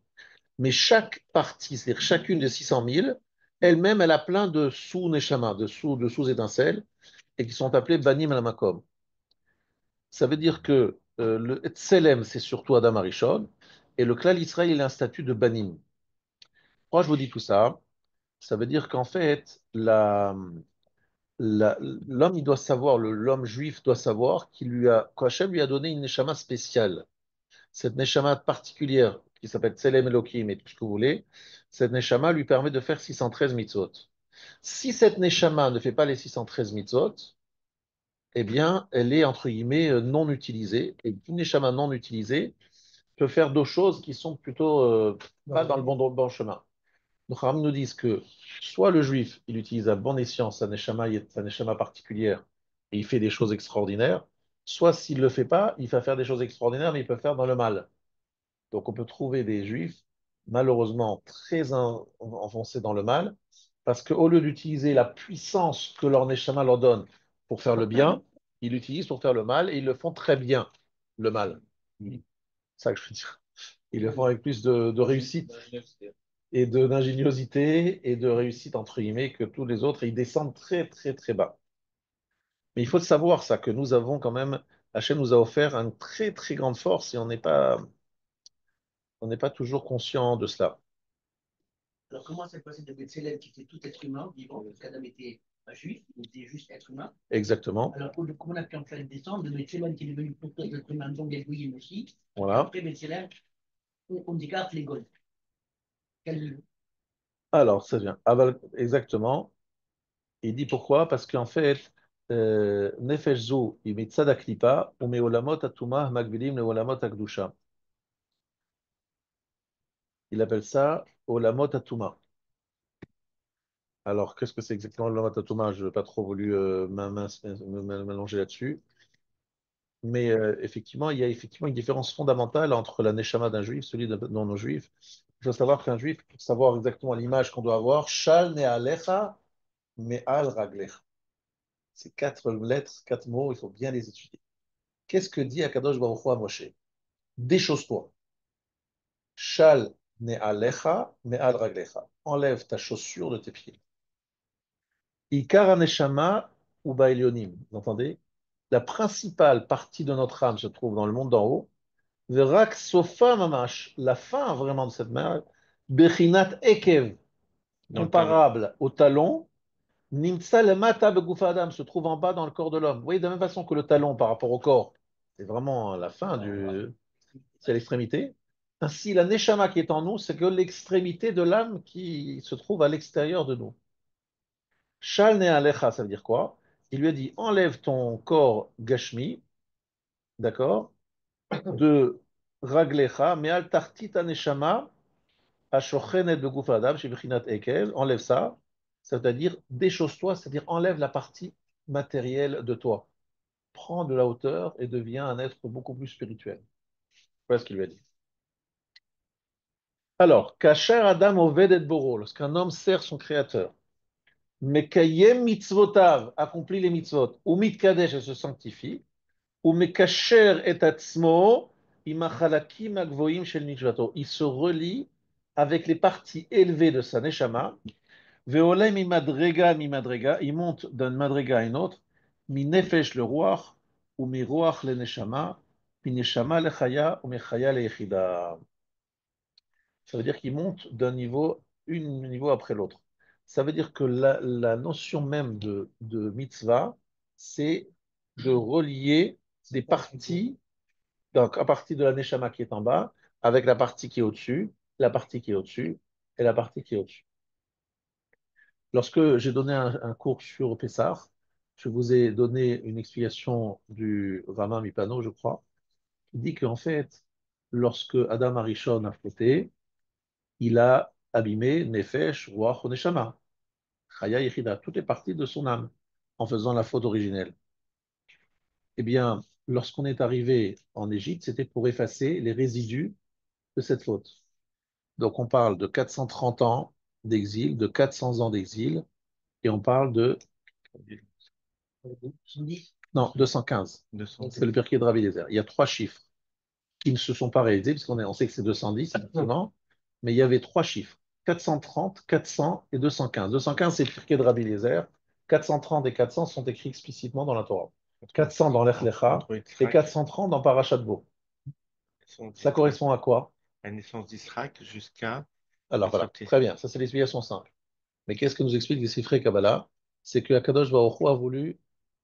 Mais chaque partie, c'est-à-dire chacune des 600 000, elle-même, elle a plein de sous-Neshama, de sous-étincelles, et qui sont appelées Banim Lamakom. Ça veut dire que le Tselem, c'est surtout Adam Arishon, et le Klal Israël, il a un statut de Banim. Pourquoi je vous dis tout ça? Ça veut dire qu'en fait, l'homme, il doit savoir, l'homme juif doit savoir qu'Hachem lui a donné une neshama spéciale. Cette neshama particulière, qui s'appelle Tselem Elohim et tout ce que vous voulez, cette neshama lui permet de faire 613 mitzvot. Si cette neshama ne fait pas les 613 mitzvot, eh bien, elle est entre guillemets non utilisée. Et une neshama non utilisée peut faire d'autres choses qui sont plutôt pas dans le bon chemin. Donc, Rami nous disent que soit le juif, il utilise à bon escient sa neshama particulière, et il fait des choses extraordinaires, soit s'il ne le fait pas, il va faire des choses extraordinaires, mais il peut faire dans le mal. Donc, on peut trouver des juifs, malheureusement, très enfoncés dans le mal, parce qu'au lieu d'utiliser la puissance que leur neshama leur donne pour faire le bien, ils l'utilisent pour faire le mal, et ils le font très bien, le mal. C'est ça que je veux dire. Ils le font avec plus de réussite et d'ingéniosité et de réussite, entre guillemets, que tous les autres. Et ils descendent très, très, très bas. Mais il faut savoir ça, que nous avons quand même, Hachem nous a offert une très, très grande force et on n'est pas toujours conscient de cela. Alors, comment s'est passé de Bethléem qui était tout être humain, vivant, parce qu'Adam était un juif, il était juste être humain. Exactement. Alors, comment on a pu en faire descendre de Bethléem qui est devenu tout être humain, donc les Goyim aussi. Voilà. Après Bethléem, on écarte les Goyim. Alors, ça vient. Ah, bah, exactement. Il dit pourquoi? Parce qu'en fait, Nefesh Zu, il met Tzadak Lipa, ou met Olamot Atuma Magbilim le Olamot Akdusha. Il appelle ça Olamot Atuma. Alors, qu'est-ce que c'est exactement le Olamot Je n'ai pas trop voulu m'allonger là-dessus. Mais effectivement, il y a effectivement une différence fondamentale entre la Neshama d'un juif, celui d'un non-juif. Il faut savoir qu'un juif, pour savoir exactement l'image qu'on doit avoir, Shal Ne'alecha Me'al Raglecha. Ces quatre lettres, quatre mots, il faut bien les étudier. Qu'est-ce que dit Akadosh Baruch Hu à Moshe? Déchausse-toi. Shal Ne'alecha Me'al Raglecha. Enlève ta chaussure de tes pieds. Ikar Neshama ou Ba'elyonim. Vous entendez? La principale partie de notre âme se trouve dans le monde d'en haut. Verak sofa mamash, la fin vraiment de cette mer, bechinat ekev, Dans le talon. comparable au talon, nimtsa lemata begufa adam, se trouve en bas dans le corps de l'homme. Vous voyez, de la même façon que le talon par rapport au corps, c'est vraiment la fin c'est l'extrémité. Ainsi, la neshama qui est en nous, c'est que l'extrémité de l'âme qui se trouve à l'extérieur de nous. Shal ne alecha, ça veut dire quoi? Il lui a dit, enlève ton corps gashmi, d'accord, de raglecha, mais al tartita neshama, Ashochenet beguf adam, shebechinat ekel, enlève ça, c'est-à-dire déchausse-toi, c'est-à-dire enlève la partie matérielle de toi. Prends de la hauteur et deviens un être beaucoup plus spirituel. Voilà ce qu'il lui a dit. Alors, Kasher Adam Oved et Boro, lorsqu'un homme sert son créateur, Mekayem mitzvotav, accomplit les mitzvot, ou mitkadesh, elle se sanctifie, ou Mekasher et atzmo, imachalakim agvoim shel mikvato. Il se relie avec les parties élevées de sa neshama. Veolem mi madrega, il monte d'un madrega à une autre, mi nefesh le roi, ou mi roach le neshama, mi neshama le chaya, ou mi chaya le yechida. Ça veut dire qu'il monte d'un niveau, un niveau après l'autre. Ça veut dire que la notion même de mitzvah, c'est de relier des parties, donc à partir de la neshama qui est en bas, avec la partie qui est au-dessus, la partie qui est au-dessus et la partie qui est au-dessus. Lorsque j'ai donné un cours sur Pessah, je vous ai donné une explication du Rama Mipano, je crois, qui dit qu'en fait, lorsque Adam Arishon a fauté, il a abîmé Nefesh, Ruach, Neshama, Chaya Yechida, toutes les parties de son âme, en faisant la faute originelle. Eh bien, lorsqu'on est arrivé en Égypte, c'était pour effacer les résidus de cette faute. Donc on parle de 430 ans d'exil, de 400 ans d'exil, et on parle de... 70. Non, 215. 200. C'est le Pirkei de Rabbi Eliezer. Il y a trois chiffres qui ne se sont pas réalisés, puisqu'on sait que c'est 210, effectivement, mais il y avait trois chiffres, 430, 400 et 215. 215, c'est le Pirkei de Rabbi Eliezer. 430 et 400 sont écrits explicitement dans la Torah. 400 dans l'Ech Lecha et 430 dans Parashat Bo. Ça correspond à quoi? La naissance d'Israël jusqu'à Alors la voilà, sortie. très bien, ça c'est l'explication simple. Mais qu'est-ce que nous explique les Sifrei Kabbalah? C'est que Akadosh Baruch Hu a voulu,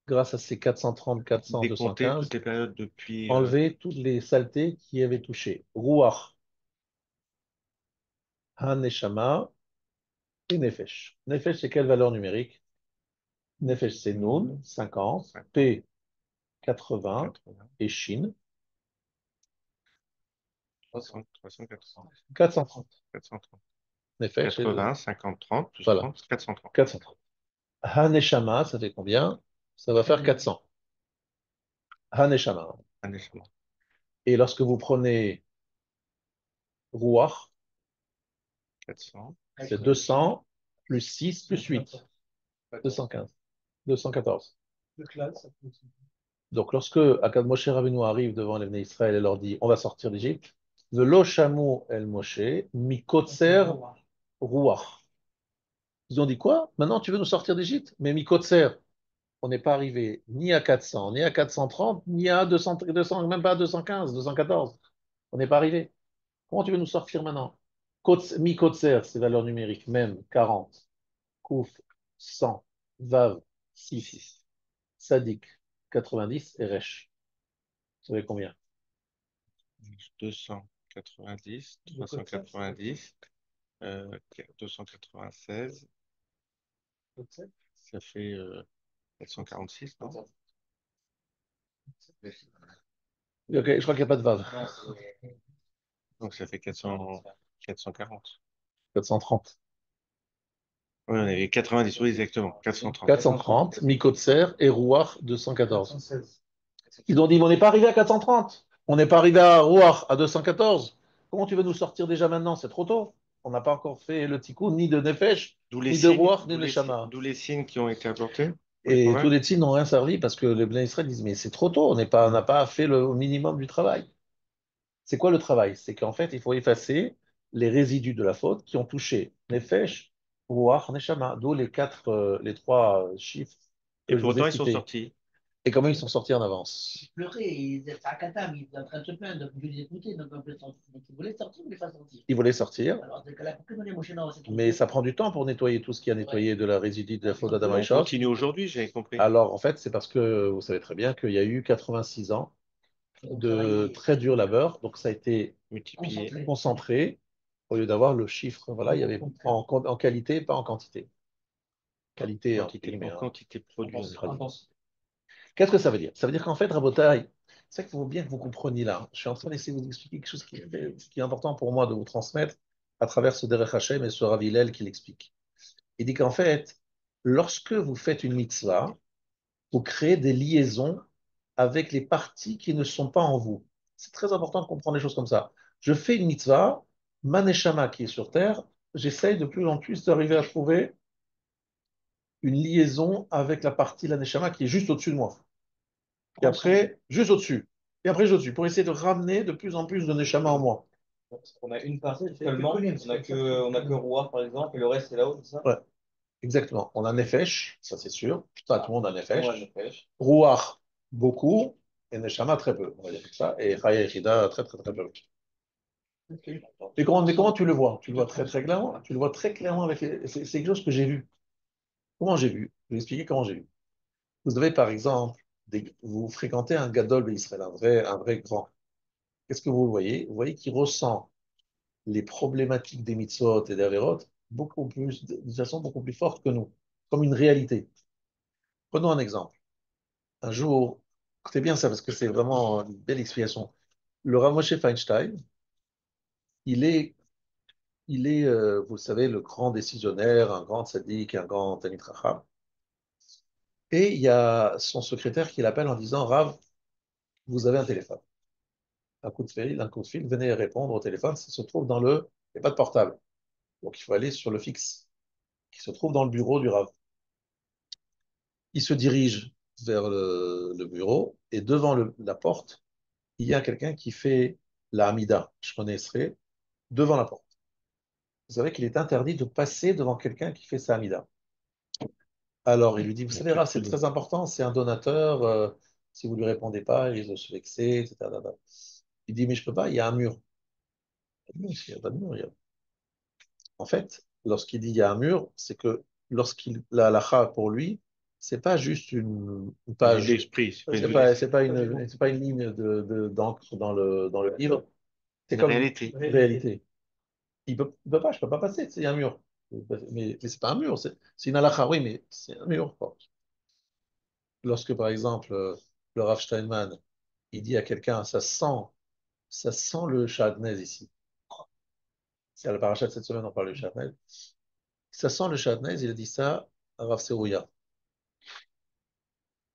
grâce à ces 430, 400, Décompter 215, toutes les périodes depuis. enlever toutes les saletés qui avaient touché. Ruach, Ha-Neshama et Nefesh. Nefesh, c'est quelle valeur numérique? Nefesh, c'est Nun, 50, P, 80, 80, et Shin, 300, 380, 430. 430. Nefesh, c'est 80, 50, 30, plus voilà, 30, 430. 430. Ha-Neshama, ça fait combien? Ça va faire 400. Ha-Neshama. Un échelon. Et lorsque vous prenez Ruach, 400. c'est 200 plus 6 plus 8, 215, 214. Le classe, ça peut être- Donc, lorsque Akad Moshe Rabbeinu arrive devant les Bnei Israël et leur dit on va sortir d'Égypte, Velo shamu el Moshe, mikotser ruach. Ils ont dit quoi? Maintenant tu veux nous sortir d'Égypte? Mais mikotser, on n'est pas arrivé ni à 400, ni à 430, ni à 200, 200, même pas à 215, 214. On n'est pas arrivé. Comment tu veux nous sortir maintenant? Mikotser, c'est valeur numérique, même 40, Kouf 100, Vav 6, Sadik 90 et Resh. Vous savez combien? 290, 390, 296, ça fait 446, non? Ok, je crois qu'il n'y a pas de Vav. Donc ça fait 400, 440. 430. Oui, on avait 90, oui, exactement. 430. 430, Mikotser et Rouar 214. Ils ont dit, mais on n'est pas arrivé à 430. On n'est pas arrivé à Rouar à 214. Comment tu veux nous sortir déjà maintenant? C'est trop tôt. On n'a pas encore fait le tikkun ni de Nefesh, D'où les ni de signes, Rouar, ni de Shama. d'où les signes qui ont été apportés pour les Et tous convaincre. les signes n'ont rien servi parce que les Bnei Israël disent, mais c'est trop tôt, on n'a pas fait le minimum du travail. C'est quoi le travail? C'est qu'en fait, il faut effacer les résidus de la faute qui ont touché Nefesh, Ruach, Neshama, d'où les trois chiffres Et que je vous ai pourtant, ils sont cités. sortis. Et comment ils sont sortis en avance? Il pleurait, il était à Qatar, il était en train de se plaindre, donc je les écoutais, donc on peut sortir. Donc il voulait sortir, mais pas sortir. Ils voulaient sortir, Alors, dans ce cas-là, pourquoi donner mon chéna, c'est trop mais tôt. ça prend du temps pour nettoyer tout ce qui a nettoyé de la résidus de la faute d'Adam On Arishon. continue aujourd'hui, j'ai compris. Alors, en fait, c'est parce que vous savez très bien qu'il y a eu 86 ans de très dur labeur, donc ça a été Multiplié. concentré au lieu d'avoir le chiffre. Voilà, il y avait en qualité, pas en quantité. Qualité, Quantité, mais en quantité produite. qu'est-ce que ça veut dire? Ça veut dire qu'en fait, Rabotai, c'est qu'il faut bien que vous compreniez là. Je suis en train d'essayer de vous expliquer quelque chose qui est important pour moi de vous transmettre à travers ce Derech Hashem et ce Rav Hillel qui l'explique. Il dit qu'en fait, lorsque vous faites une mitzvah, vous créez des liaisons avec les parties qui ne sont pas en vous. C'est très important de comprendre les choses comme ça. Je fais une mitzvah, Maneshama qui est sur terre, j'essaye de plus en plus d'arriver à trouver une liaison avec la partie, la Neshama, qui est juste au-dessus de moi. Et après, juste au-dessus. Et après, juste au-dessus, pour essayer de ramener de plus en plus de Neshama en moi. On a une partie seulement, on a que Roi par exemple, et le reste c'est là-haut, c'est ça? Ouais, exactement. On a Nefesh, ça c'est sûr. Ça, tout le monde a Nefesh. Ouais, Nefesh. Ruach, beaucoup. Et Neshama, très peu. On va dire comme ça. Et Chaya Echida, très, très, très peu. Mais comment tu le vois? Tu le vois très très clairement. Tu le vois très clairement avec c'est quelque chose que j'ai vu. Comment j'ai vu? Je vais expliquer comment j'ai vu. Vous avez par exemple, vous fréquentez un gadol d'Israël, un vrai grand. Qu'est-ce que vous voyez? Vous voyez qu'il ressent les problématiques des mitzvot et des averot beaucoup plus, de façon beaucoup plus forte que nous, comme une réalité. Prenons un exemple. Un jour, écoutez bien ça parce que c'est vraiment une belle explication. Le Rav Moshe Feinstein, il est, vous savez, le grand décisionnaire, un grand tzaddik, un grand Talmid Chacham. Et il y a son secrétaire qui l'appelle en disant, Rav, vous avez un téléphone. Un coup de fil, venez répondre au téléphone, ça se trouve dans le, il n'y a pas de portable. Donc il faut aller sur le fixe, qui se trouve dans le bureau du Rav. Il se dirige vers le bureau et devant la porte, il y a quelqu'un qui fait la Hamida, je connaisserai, devant la porte. Vous savez qu'il est interdit de passer devant quelqu'un qui fait sa Hamida. Alors il lui dit, vous savez, Rav, c'est très important, c'est un donateur, si vous ne lui répondez pas, il risque de se vexer, etc. Il dit, mais je ne peux pas, il y a un mur. Il n'y a pas de mur. En fait, lorsqu'il dit il y a un mur, c'est que la halakha pour lui, c'est pas juste une Une idée page, d'esprit, c'est pas une c'est pas une ligne d'encre dans le livre, c'est comme une réalité. réalité. Il peut pas, je peux pas passer, c'est un mur. Mais c'est pas un mur, c'est une halakha, oui, mais c'est un mur, quoi. Lorsque, par exemple, le Rav Steinman, il dit à quelqu'un, ça sent le Shadnez ici. C'est à la paracha de cette semaine, on parle du Shadnez. Ça sent le Shadnez, il a dit ça à Rav Serouya.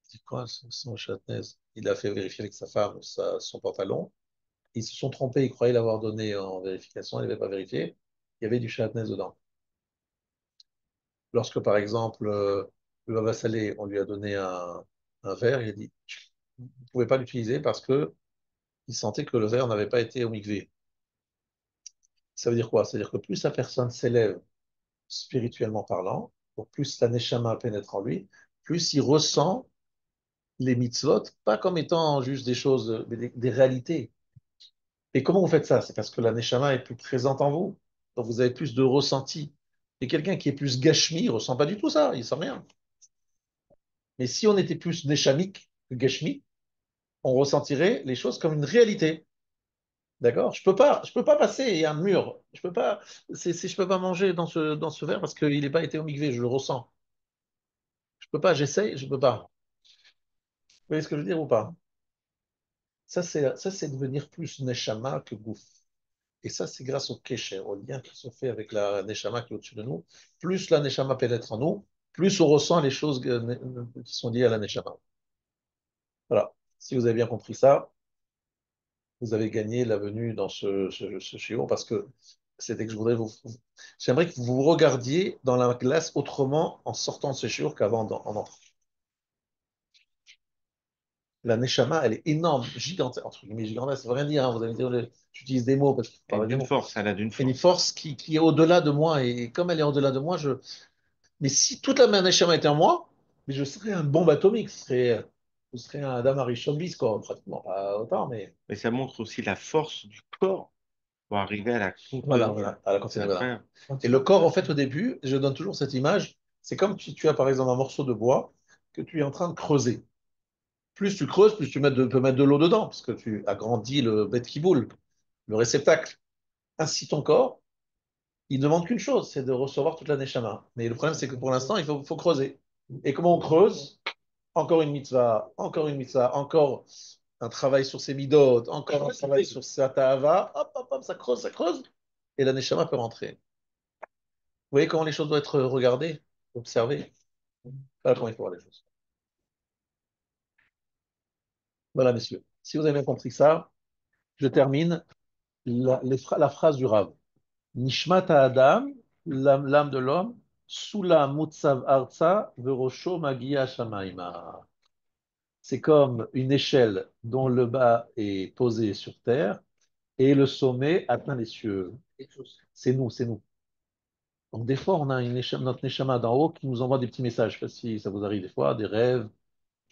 Il dit quoi, son Shadnez? Il a fait vérifier avec sa femme son pantalon. Ils se sont trompés, ils croyaient l'avoir donné en vérification, ils n'avaient pas vérifié. Il y avait du Shadnez dedans. Lorsque, par exemple, le Baba Salé, on lui a donné un verre, il a dit, vous ne pouvez pas l'utiliser parce que il sentait que le verre n'avait pas été au mikvé. Ça veut dire quoi? Ça veut dire que plus la personne s'élève spirituellement parlant, donc plus la neshama pénètre en lui, plus il ressent les mitzvot, pas comme étant juste des choses, mais des réalités. Et comment vous faites ça? C'est parce que la neshama est plus présente en vous, donc vous avez plus de ressenti. Et quelqu'un qui est plus gashmi, il ressent pas du tout ça, il sent rien. Mais si on était plus neshamique que gashmi, on ressentirait les choses comme une réalité. D'accord? Je peux pas passer, il y a un mur. Je peux pas manger dans ce verre parce qu'il n'est pas été au mikvé, je le ressens. Je peux pas, j'essaye, je peux pas. Vous voyez ce que je veux dire ou pas? Ça, c'est devenir plus neshama que gouf. Et ça, c'est grâce au kesher, au lien qui se fait avec la neshama qui est au-dessus de nous. Plus la neshama pénètre en nous, plus on ressent les choses qui sont liées à la neshama. Voilà. Si vous avez bien compris ça, vous avez gagné la venue dans ce shiur parce que c'était que j'aimerais que vous vous regardiez dans la glace autrement en sortant de ce shiur qu'avant en entrant. La neshama, elle est énorme, gigantesque, entre guillemets, gigantesque, ça veut rien dire, hein, vous allez me dire, j'utilise des mots parce que je parle des D'une mots. force, elle a d'une Elle est une force. force qui est au-delà de moi, et comme elle est au-delà de moi, mais si toute la neshama était en moi, mais je serais un bombe atomique, je serais un Adam Arishon bis, quoi, pratiquement, pas autant, mais Mais ça montre aussi la force du corps pour arriver à la voilà, contenir. voilà, à la C'est continuer, voilà. incroyable. Et le corps, en fait, au début, je donne toujours cette image, c'est comme si tu as, par exemple, un morceau de bois que tu es en train de creuser. Plus tu creuses, plus tu peux mettre de l'eau dedans, parce que tu agrandis le bête qui boule, le réceptacle. Ainsi, ton corps, il ne demande qu'une chose, c'est de recevoir toute la neshama. Mais le problème, c'est que pour l'instant, faut creuser. Et comment on creuse? Encore une mitzvah, encore un travail sur ses midot, encore un travail sur sa ta'ava, hop, hop, hop, ça creuse, et la neshama peut rentrer. Vous voyez comment les choses doivent être regardées, observées? Voilà comment il faut voir les choses. Voilà, messieurs. Si vous avez bien compris ça, je termine la phrase du Rav. Nishmat Adam, l'âme de l'homme, Sula Mutsav Arza, Verosho Magia Shamaima. C'est comme une échelle dont le bas est posé sur terre et le sommet atteint les cieux. C'est nous, c'est nous. Donc des fois, on a notre neshama d'en haut qui nous envoie des petits messages. Je sais pas si ça vous arrive des fois, des rêves,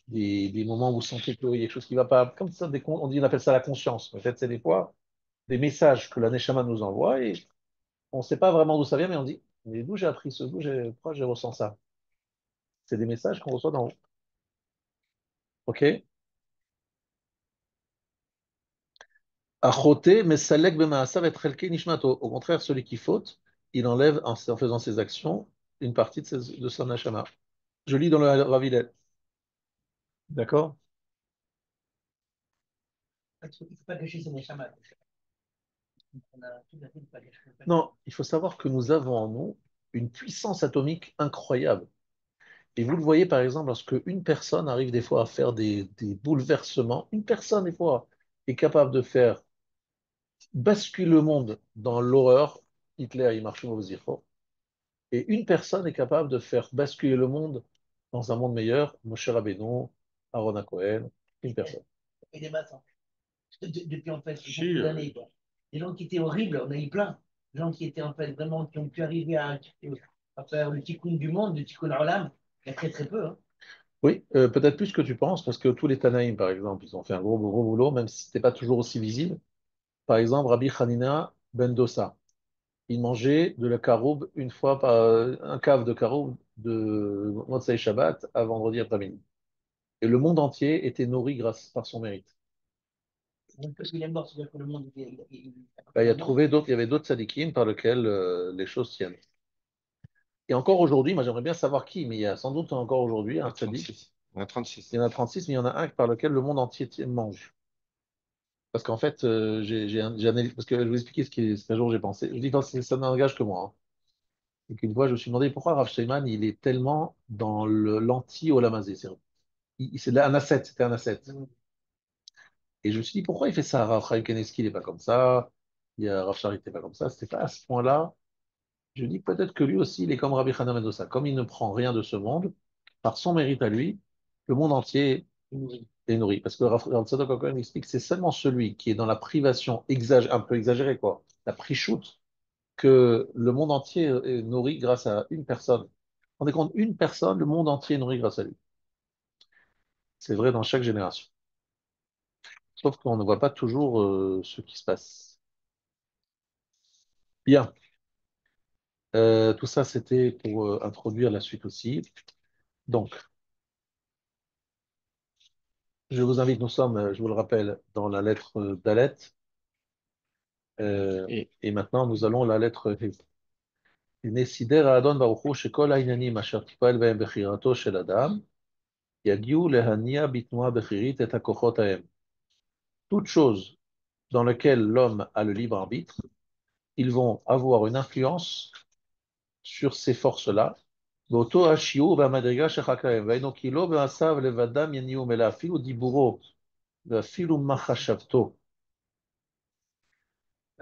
des moments où vous sentez qu'il y a quelque chose qui ne va pas. Comme ça, on dit, on appelle ça la conscience. En fait, c'est des fois, des messages que la Neshama nous envoie et on ne sait pas vraiment d'où ça vient, mais on dit, mais d'où j'ai appris ce, pourquoi j'ai ressenti ça? C'est des messages qu'on reçoit d'en haut. OK? Achoté, mesalek b'maasav et chelke nishmato. Au contraire, celui qui faute, il enlève en faisant ses actions une partie de son neshama. Je lis dans le Rav Hillel. D'accord? Il ne faut pas gâcher son neshama. On a tout à fait de pas gâcher. Non, il faut savoir que nous avons en nous une puissance atomique incroyable. Et vous le voyez par exemple lorsque une personne arrive des fois à faire des bouleversements, une personne des fois est capable de faire basculer le monde dans l'horreur. Hitler, il marche au zéro. Et une personne est capable de faire basculer le monde dans un monde meilleur. Moshe Rabbeinu, Aaron Cohen, une personne. Et des masses, hein. Depuis en fait Si, beaucoup d'années. Quoi. Des gens qui étaient horribles, on a eu plein. Des gens qui étaient en fait vraiment, qui ont pu arriver à faire le tikkun du monde, le tikkun olam. Il y a très très peu. Hein. Oui, peut-être plus que tu penses, parce que tous les Tanaïm, par exemple, ils ont fait un gros, gros boulot, même si ce n'était pas toujours aussi visible. Par exemple, Rabbi Hanina ben Dossa, il mangeait de la caroube une fois par un cave de caroube de Motzei Shabbat à vendredi après-midi. Et le monde entier était nourri grâce par son mérite. Donc, parce qu'il est mort, c'est-à-dire que le monde, Ben, il y avait d'autres tzadikim par lesquels les choses tiennent. Et encore aujourd'hui, moi j'aimerais bien savoir qui, mais il y a sans doute encore aujourd'hui un tzadik. 36. On a 36. Il y en a 36, mais il y en a un par lequel le monde entier mange. Parce qu'en fait, j'ai analysé, parce que je vais vous expliquer ce qu'un jour j'ai pensé. Je dis, ça n'engage que moi. Hein. Et qu'une fois, je me suis demandé pourquoi Rav Sheiman, il est tellement dans l'anti-Olamazé. C'est un ascète, c'était un ascète. Et je me suis dit, pourquoi il fait ça? Rav Chaim Kaneski, il n'est pas comme ça. Il y a Rav Shari, il n'était pas comme ça. C'était pas à ce point-là. Je dis peut-être que lui aussi, il est comme Rabbi Hanna Mendoza. Comme il ne prend rien de ce monde, par son mérite à lui, le monde entier est nourri. Parce que Rav Tzadok Cohen explique que c'est seulement celui qui est dans la privation un peu exagérée, quoi, la prichoute, que le monde entier est nourri grâce à une personne. On est compte, une personne, le monde entier est nourri grâce à lui. C'est vrai dans chaque génération. Sauf qu'on ne voit pas toujours ce qui se passe. Bien. Tout ça, c'était pour introduire la suite aussi. Donc, je vous invite, nous sommes, je vous le rappelle, dans la lettre Dalet. Et, Et maintenant, nous allons la lettre He. נסידר האדון ברוך הוא שכל העניינים אשר טיפל בהם בחירתו של אדם, יגיעו להניע בתנועה בחירית את הכוחות ההם. Toutes choses dans lesquelles l'homme a le libre arbitre, ils vont avoir une influence sur ces forces-là. באותו השיעור והמדרגה שחק להם, והיינו כי לא במעשיו לבדם יניעום, אלא אפילו דיבורו ואפילו מחשבתו.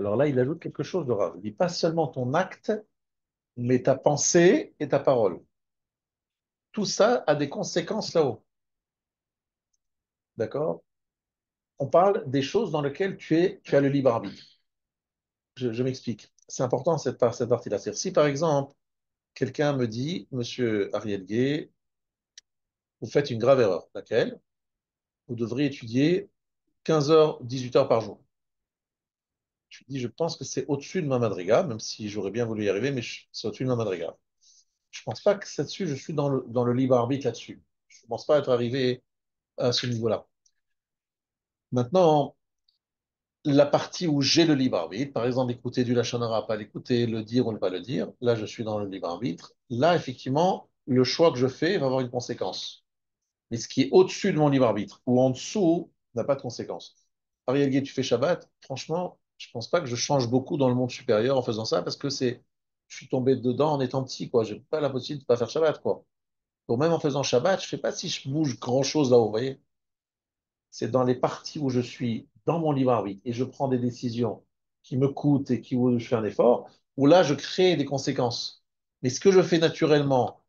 Alors là, il ajoute quelque chose de rare. Il dit pas seulement ton acte, mais ta pensée et ta parole. Tout ça a des conséquences là-haut. D'accord? On parle des choses dans lesquelles tu as le libre arbitre. Je m'explique. C'est important cette partie-là. C'est-à-dire, si par exemple, quelqu'un me dit, Monsieur Ariel Gay, vous faites une grave erreur, laquelle vous devriez étudier 15 heures, 18 heures par jour. Je dis, je pense que c'est au-dessus de ma madriga, même si j'aurais bien voulu y arriver, mais c'est au-dessus de ma madriga. Je ne pense pas que là-dessus, je suis dans le libre arbitre là-dessus. Je ne pense pas être arrivé à ce niveau-là. Maintenant, la partie où j'ai le libre arbitre, par exemple, écouter du Lachon Hara, pas l'écouter, le dire ou ne pas le dire, là, je suis dans le libre arbitre. Là, effectivement, le choix que je fais va avoir une conséquence. Mais ce qui est au-dessus de mon libre arbitre ou en dessous n'a pas de conséquence. Ariel Gué, tu fais Shabbat, franchement, je pense pas que je change beaucoup dans le monde supérieur en faisant ça parce que je suis tombé dedans en étant petit, quoi. J'ai pas la possibilité de pas faire Shabbat, quoi. Donc même en faisant Shabbat, je fais pas si je bouge grand-chose là-haut, vous voyez. C'est dans les parties où je suis dans mon libre arbitre et je prends des décisions qui me coûtent et où je fais un effort, où là, je crée des conséquences. Mais ce que je fais naturellement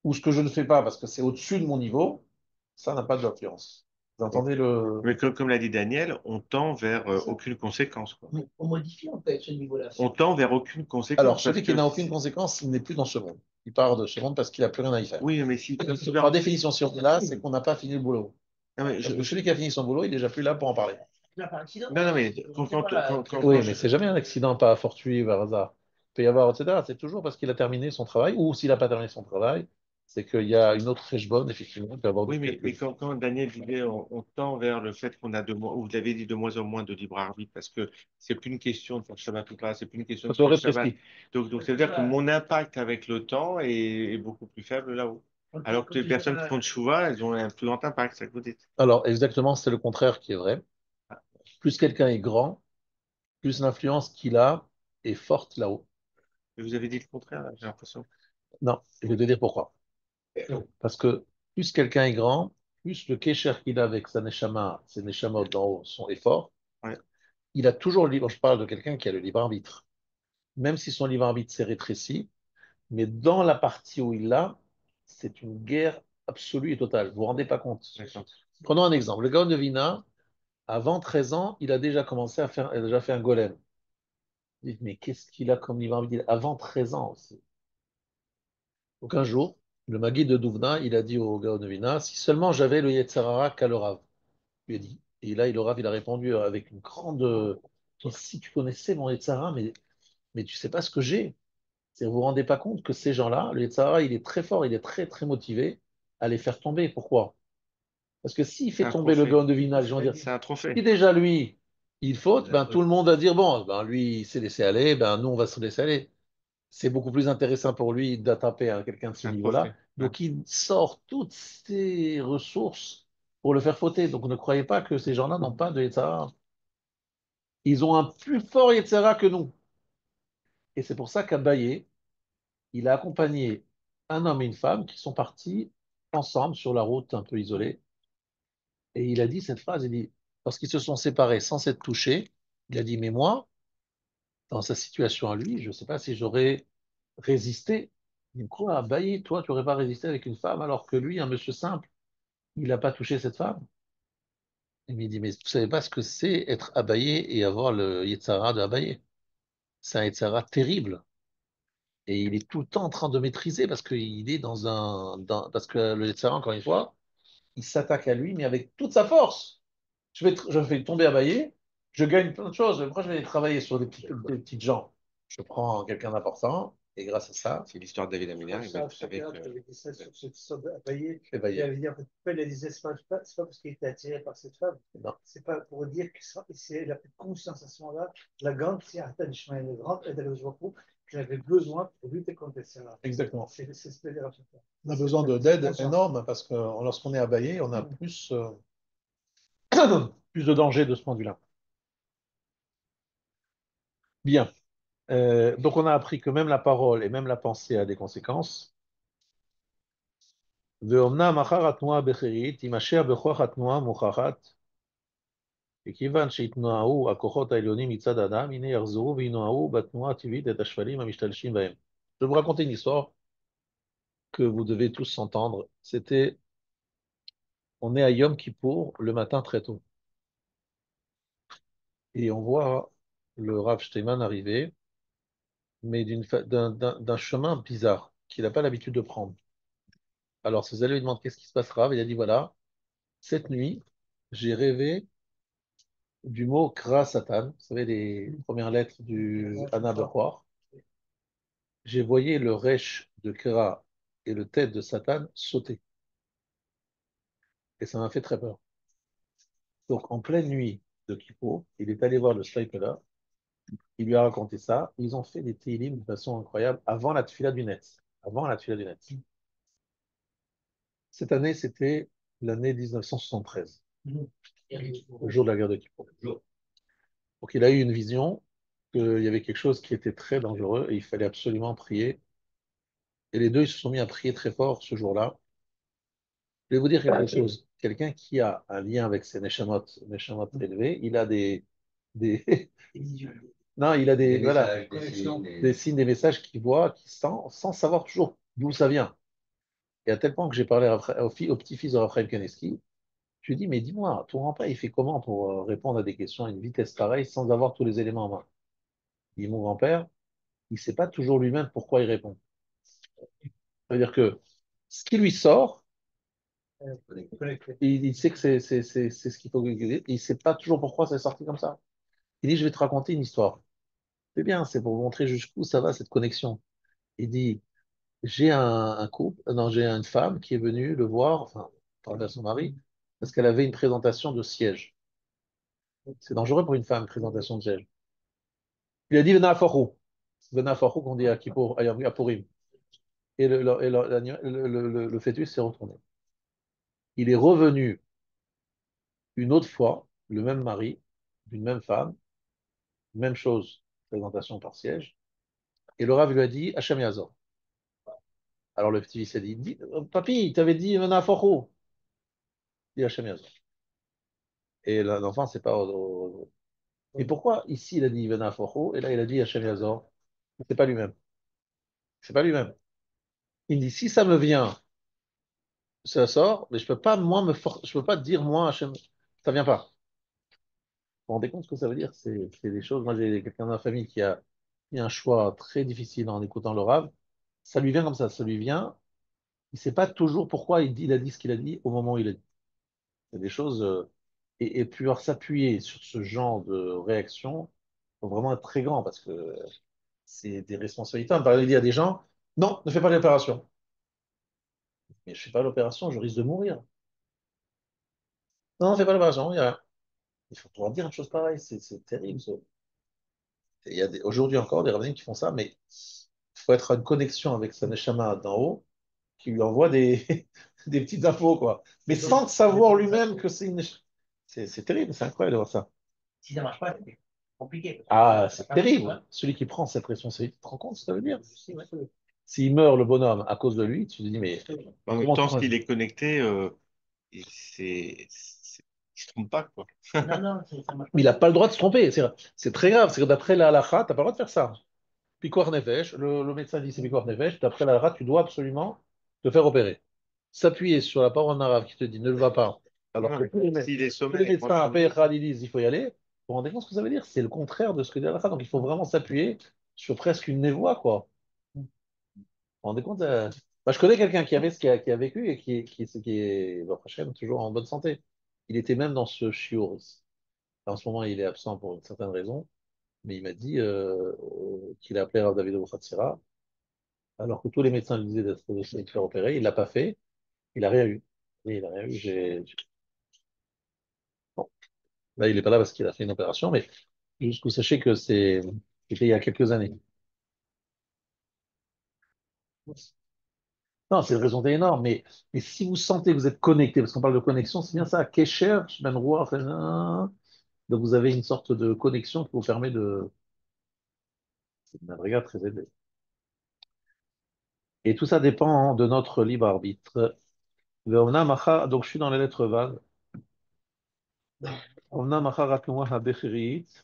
ou ce que je ne fais pas parce que c'est au-dessus de mon niveau, ça n'a pas d'influence. Vous entendez le... mais comme l'a dit Daniel, on tend vers aucune conséquence, quoi. Mais on modifie en fait ce niveau-là. On tend vers aucune Alors, conséquence parce celui qui que n'a aucune conséquence, il n'est plus dans ce monde. Il part de ce monde parce qu'il n'a plus rien à y faire. oui, mais si Par définition, si on est là, c'est qu'on n'a pas fini le boulot. non, mais Parce que celui qui a fini son boulot, il n'est déjà plus là pour en parler. Là, par accident. Non, non, mais Oui, mais c'est jamais un accident pas fortuit par hasard. Il peut y avoir, etc. C'est toujours parce qu'il a terminé son travail, ou s'il n'a pas terminé son travail, c'est qu'il y a une autre bonne effectivement, il peut y avoir oui, mais quelques... quand Daniel disait on tend vers le fait qu'on a ou vous l'avez dit de moins en moins de libre arbitre, parce que c'est plus une question de faire Shabbat ou pas, c'est plus une question de faire Autoré Shabbat. prescrit. Donc ça veut dire que mon impact avec le temps est beaucoup plus faible là-haut. Alors que les personnes qui font de Chouva, elles ont un plus grand impact, c'est ça que vous dites. Alors, exactement, c'est le contraire qui est vrai. Ah, Plus quelqu'un est grand, plus l'influence qu'il a est forte là-haut. mais vous avez dit le contraire, là, j'ai l'impression. Non, je vais te dire pourquoi. Parce que plus quelqu'un est grand, plus le kécher qu'il a avec sa neshama, ses neshamot d'en haut sont est fort, Ouais. il a toujours le libre. Je parle de quelqu'un qui a le libre arbitre. Même si son libre arbitre s'est rétréci, mais dans la partie où il l'a, c'est une guerre absolue et totale. Vous vous rendez pas compte. D'accord. Prenons un exemple. Le Gaon de Vina, avant 13 ans, il a déjà commencé à faire, il a déjà fait un golem. Vous dites, mais qu'est-ce qu'il a comme libre arbitre avant 13 ans aussi. Donc un jour, le Magui de Douvna, il a dit au Gaon de Vina, si seulement j'avais le Yetzirara qu'a le Rav. Il lui a dit. Et là, le Rav, il a répondu avec une grande. Si tu connaissais mon Yetzirara, mais tu sais pas ce que j'ai. Vous vous rendez pas compte que ces gens-là, le Yetzirah, il est très fort, il est très très motivé à les faire tomber. Pourquoi? Parce que s'il C'est fait un tomber le trophée. Gaon de Vina, les gens vont dire, C'est un trophée. si déjà lui, il faute, ben, tout le monde va dire, bon, ben, lui, il s'est laissé aller, ben, nous, on va se laisser aller. C'est beaucoup plus intéressant pour lui d'attraper quelqu'un de ce C'est un niveau-là. trophée. Ouais. Donc, il sort toutes ses ressources pour le faire fauter. Donc, ne croyez pas que ces gens-là n'ont pas de Yetzirah. Ils ont un plus fort Yetzirah que nous. Et c'est pour ça qu'Abaye, il a accompagné un homme et une femme qui sont partis ensemble sur la route un peu isolée. Et il a dit cette phrase, il dit, lorsqu'ils se sont séparés sans s'être touchés, il a dit, mais moi, dans sa situation à lui, je ne sais pas si j'aurais résisté. Il me croit, Abaye, toi, tu n'aurais pas résisté avec une femme, alors que lui, un monsieur simple, il n'a pas touché cette femme. Il me dit, mais vous ne savez pas ce que c'est être abayé et avoir le Yetzara de abayé. C'est un Yetzara terrible. Et il est tout le temps en train de maîtriser parce qu'il est parce que le Yetzara, encore une fois, il s'attaque à lui, mais avec toute sa force. Je me fais tomber abayé, je gagne plein de choses. Pourquoi je vais travailler sur des petites gens? Je prends quelqu'un d'important, et grâce à ça, C'est l'histoire de David Amélian. Comme ça, chacun avait dit ça sur cette histoire d'Abaye. je fais Il bailler. avait dit, en fait, il disait, c'est pas parce qu'il était attiré par cette femme, Non, c'est pas pour dire qu'il a pris conscience à ce moment-là, la grande fierté du chemin, la grande aide à l'Ouzwakou, qu'il avait besoin pour lutter contre les Sarah. exactement. C'est ce que je veux dire. On a besoin d'aide énorme parce que lorsqu'on est abayé, on a plus, plus de danger de ce point de vue-là. Bien. Donc on a appris que même la parole et même la pensée a des conséquences. ואומנם אחר התנועה הבכירית תימשך בכוח התנועה המוכחת, וכיוון שיתנועעו הכוחות העליונים מצד האדם, הנה יחזרו וינועעו בתנועה הטבעית את השפלים המשתלשים בהם. Je vais vous raconter une histoire que vous devez tous entendre. On est à Yom Kippour le matin très tôt, et on voit le Rav Steinman arriver, mais d'un chemin bizarre qu'il n'a pas l'habitude de prendre. Alors ses élèves lui demandent qu'est-ce qui se passe, Rav? Il a dit voilà, cette nuit, j'ai rêvé du mot Kra Satan, vous savez, les premières lettres du Anna Bechoir. J'ai voyé le Resh de Kra et le tête de Satan sauter. Et ça m'a fait très peur. Donc, en pleine nuit de Kippour, il est allé voir le Shtaïpela, il lui a raconté ça. Ils ont fait des Teilim de façon incroyable avant la Tfila du Netz. Avant la Tfila du Netz. Cette année, c'était l'année 1973, le jour de la guerre de Kippour. Donc, il a eu une vision qu'il y avait quelque chose qui était très dangereux et il fallait absolument prier. Et les deux, ils se sont mis à prier très fort ce jour-là. Je vais vous dire quelque chose. Quelqu'un qui a un lien avec ses neshamot élevés, il a des... Non, il a voilà, des signes, des messages qu'il voit, qu'il sent, sans savoir toujours d'où ça vient. Et à tel point que j'ai parlé au petit-fils de Raphaël Kaneski, je lui ai dit, mais dis-moi, ton grand-père, il fait comment pour répondre à des questions à une vitesse pareille sans avoir tous les éléments en main? Il dit, mon grand-père, il ne sait pas toujours lui-même pourquoi il répond. Ça veut dire que ce qui lui sort, Connecté. Il sait que c'est ce qu'il faut calculer. Il ne sait pas toujours pourquoi c'est sorti comme ça. Il dit, je vais te raconter une histoire. C'est bien, c'est pour vous montrer jusqu'où ça va, cette connexion. Il dit, j'ai un couple, non, j'ai une femme qui est venue le voir, enfin, parler à son mari, parce qu'elle avait une présentation de siège. C'est dangereux pour une femme, présentation de siège. Il a dit, venez à Forou, qu'on dit à Kippour, à Purim. Et le fœtus s'est retourné. Il est revenu une autre fois, le même mari, d'une même femme, même chose, présentation par siège, et le Rav lui a dit, Hachem Yazor. Alors le petit s'est dit, Papi, il t'avait dit, venez à Forou. Il dit Hachem Yazor. Et l'enfant, c'est pas. Et pourquoi ici il a dit Venah Focho et là il a dit Hachem Yazor? C'est pas lui-même. C'est pas lui-même. Il dit si ça me vient, ça sort, mais je peux pas moi je peux pas dire moi Hachem, ça vient pas. Vous vous rendez compte ce que ça veut dire? C'est des choses. Moi j'ai quelqu'un dans la famille qui a fait un choix très difficile en écoutant le Rav. Ça lui vient comme ça lui vient. Il sait pas toujours pourquoi il a dit ce qu'il a dit au moment où il a dit. C'est des choses et pouvoir s'appuyer sur ce genre de réaction, faut vraiment être très grand parce que c'est des responsabilités. Par exemple, il y a des gens, non, ne fais pas l'opération. Mais je ne fais pas l'opération, je risque de mourir. Non, ne fais pas l'opération. Il faut pouvoir dire une chose pareille, c'est terrible. Ça. Et il y a aujourd'hui encore des rabbins qui font ça, mais il faut être en connexion avec sa neshama d'en haut, qui lui envoie des petites infos, quoi. Mais sans savoir lui-même que c'est une. C'est terrible, c'est incroyable de voir ça. Si ça marche pas, c'est compliqué. Ah, c'est terrible. Celui qui prend cette responsabilité, tu te rends compte ce que ça veut dire? Je sais, ouais. S'il meurt, le bonhomme, à cause de lui, tu te dis, mais En même comment tu temps, prends. s'il est connecté, il se trompe pas, quoi. Non, non, ça marche pas. Mais il n'a pas le droit de se tromper. C'est très grave. C'est que d'après la halakha, tu n'as pas le droit de faire ça. Picor Nefesh, le médecin dit c'est Picor Nefesh. D'après la halakha, tu dois absolument te faire opérer. S'appuyer sur la parole arabe qui te dit ne le va pas, alors que Ouais. S'il est tous les sommeil, moi médecins je à suis. Khalid disent il faut y aller. Vous vous rendez compte ce que ça veut dire? C'est le contraire de ce que dit la halakha. Donc il faut vraiment s'appuyer sur presque une névoie, quoi. Vous vous rendez compte Moi, je connais quelqu'un qui a vécu et qui est bon, Hachem, toujours en bonne santé. Il était même dans ce shiur. En ce moment, il est absent pour une certaine raison, mais il m'a dit qu'il a appelé Rav David Abuchatzera, alors que tous les médecins lui disaient d'être de se faire opérer. Il l'a pas fait, il n'a rien eu. Et il n'a rien eu. Bon, là, il n'est pas là parce qu'il a fait une opération, mais juste que vous sachiez que c'était il y a quelques années. Non, c'est une raison énorme, mais si vous sentez que vous êtes connecté, parce qu'on parle de connexion, c'est bien ça, Kesher, Ben Roi, donc vous avez une sorte de connexion qui vous permet de. C'est une regard très élevé. Et tout ça dépend de notre libre arbitre. Donc je suis dans la lettre Vav. אומנם אחר התנועה הבכרית,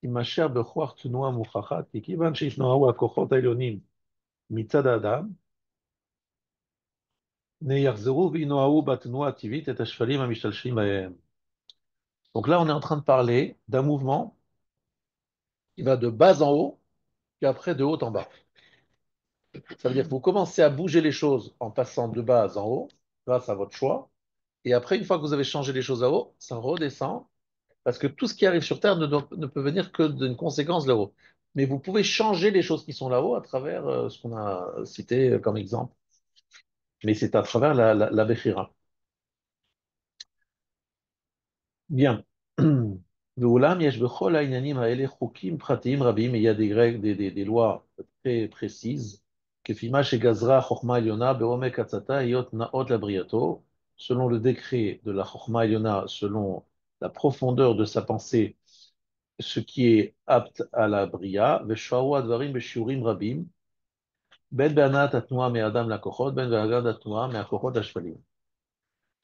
יימשך בכוח תנועה מוכחת, כי כיוון שישנועו הכוחות העליונים מצד האדם, יחזרו וינועו בתנועה הטבעית את השפלים המשתלשלים בהם. Donc là, on est en train de parler d'un mouvement qui va de bas en haut, puis après de haut en bas. Ça veut dire que vous commencez à bouger les choses en passant de bas en haut, grâce à votre choix, et après, une fois que vous avez changé les choses à haut, ça redescend, parce que tout ce qui arrive sur Terre ne peut venir que d'une conséquence là-haut. Mais vous pouvez changer les choses qui sont là-haut à travers ce qu'on a cité comme exemple. Mais c'est à travers la Bechira. Bien. ואולם יש בכל העניינים האלה חוקים פרטיים רבים, il y a des lois très précises, כפי מה שגזרה החוכמה העליונה בעומק עצתה היות נאות לבריאתו, selon le décret de la חוכמה העליונה, selon la profondeur de sa pensée, ce qui est apte à la bria, ושערו הדברים בשיעורים רבים, בין בהנעת התנועה מאדם לכוחות, בין בהנעת התנועה מהכוחות לשפלים.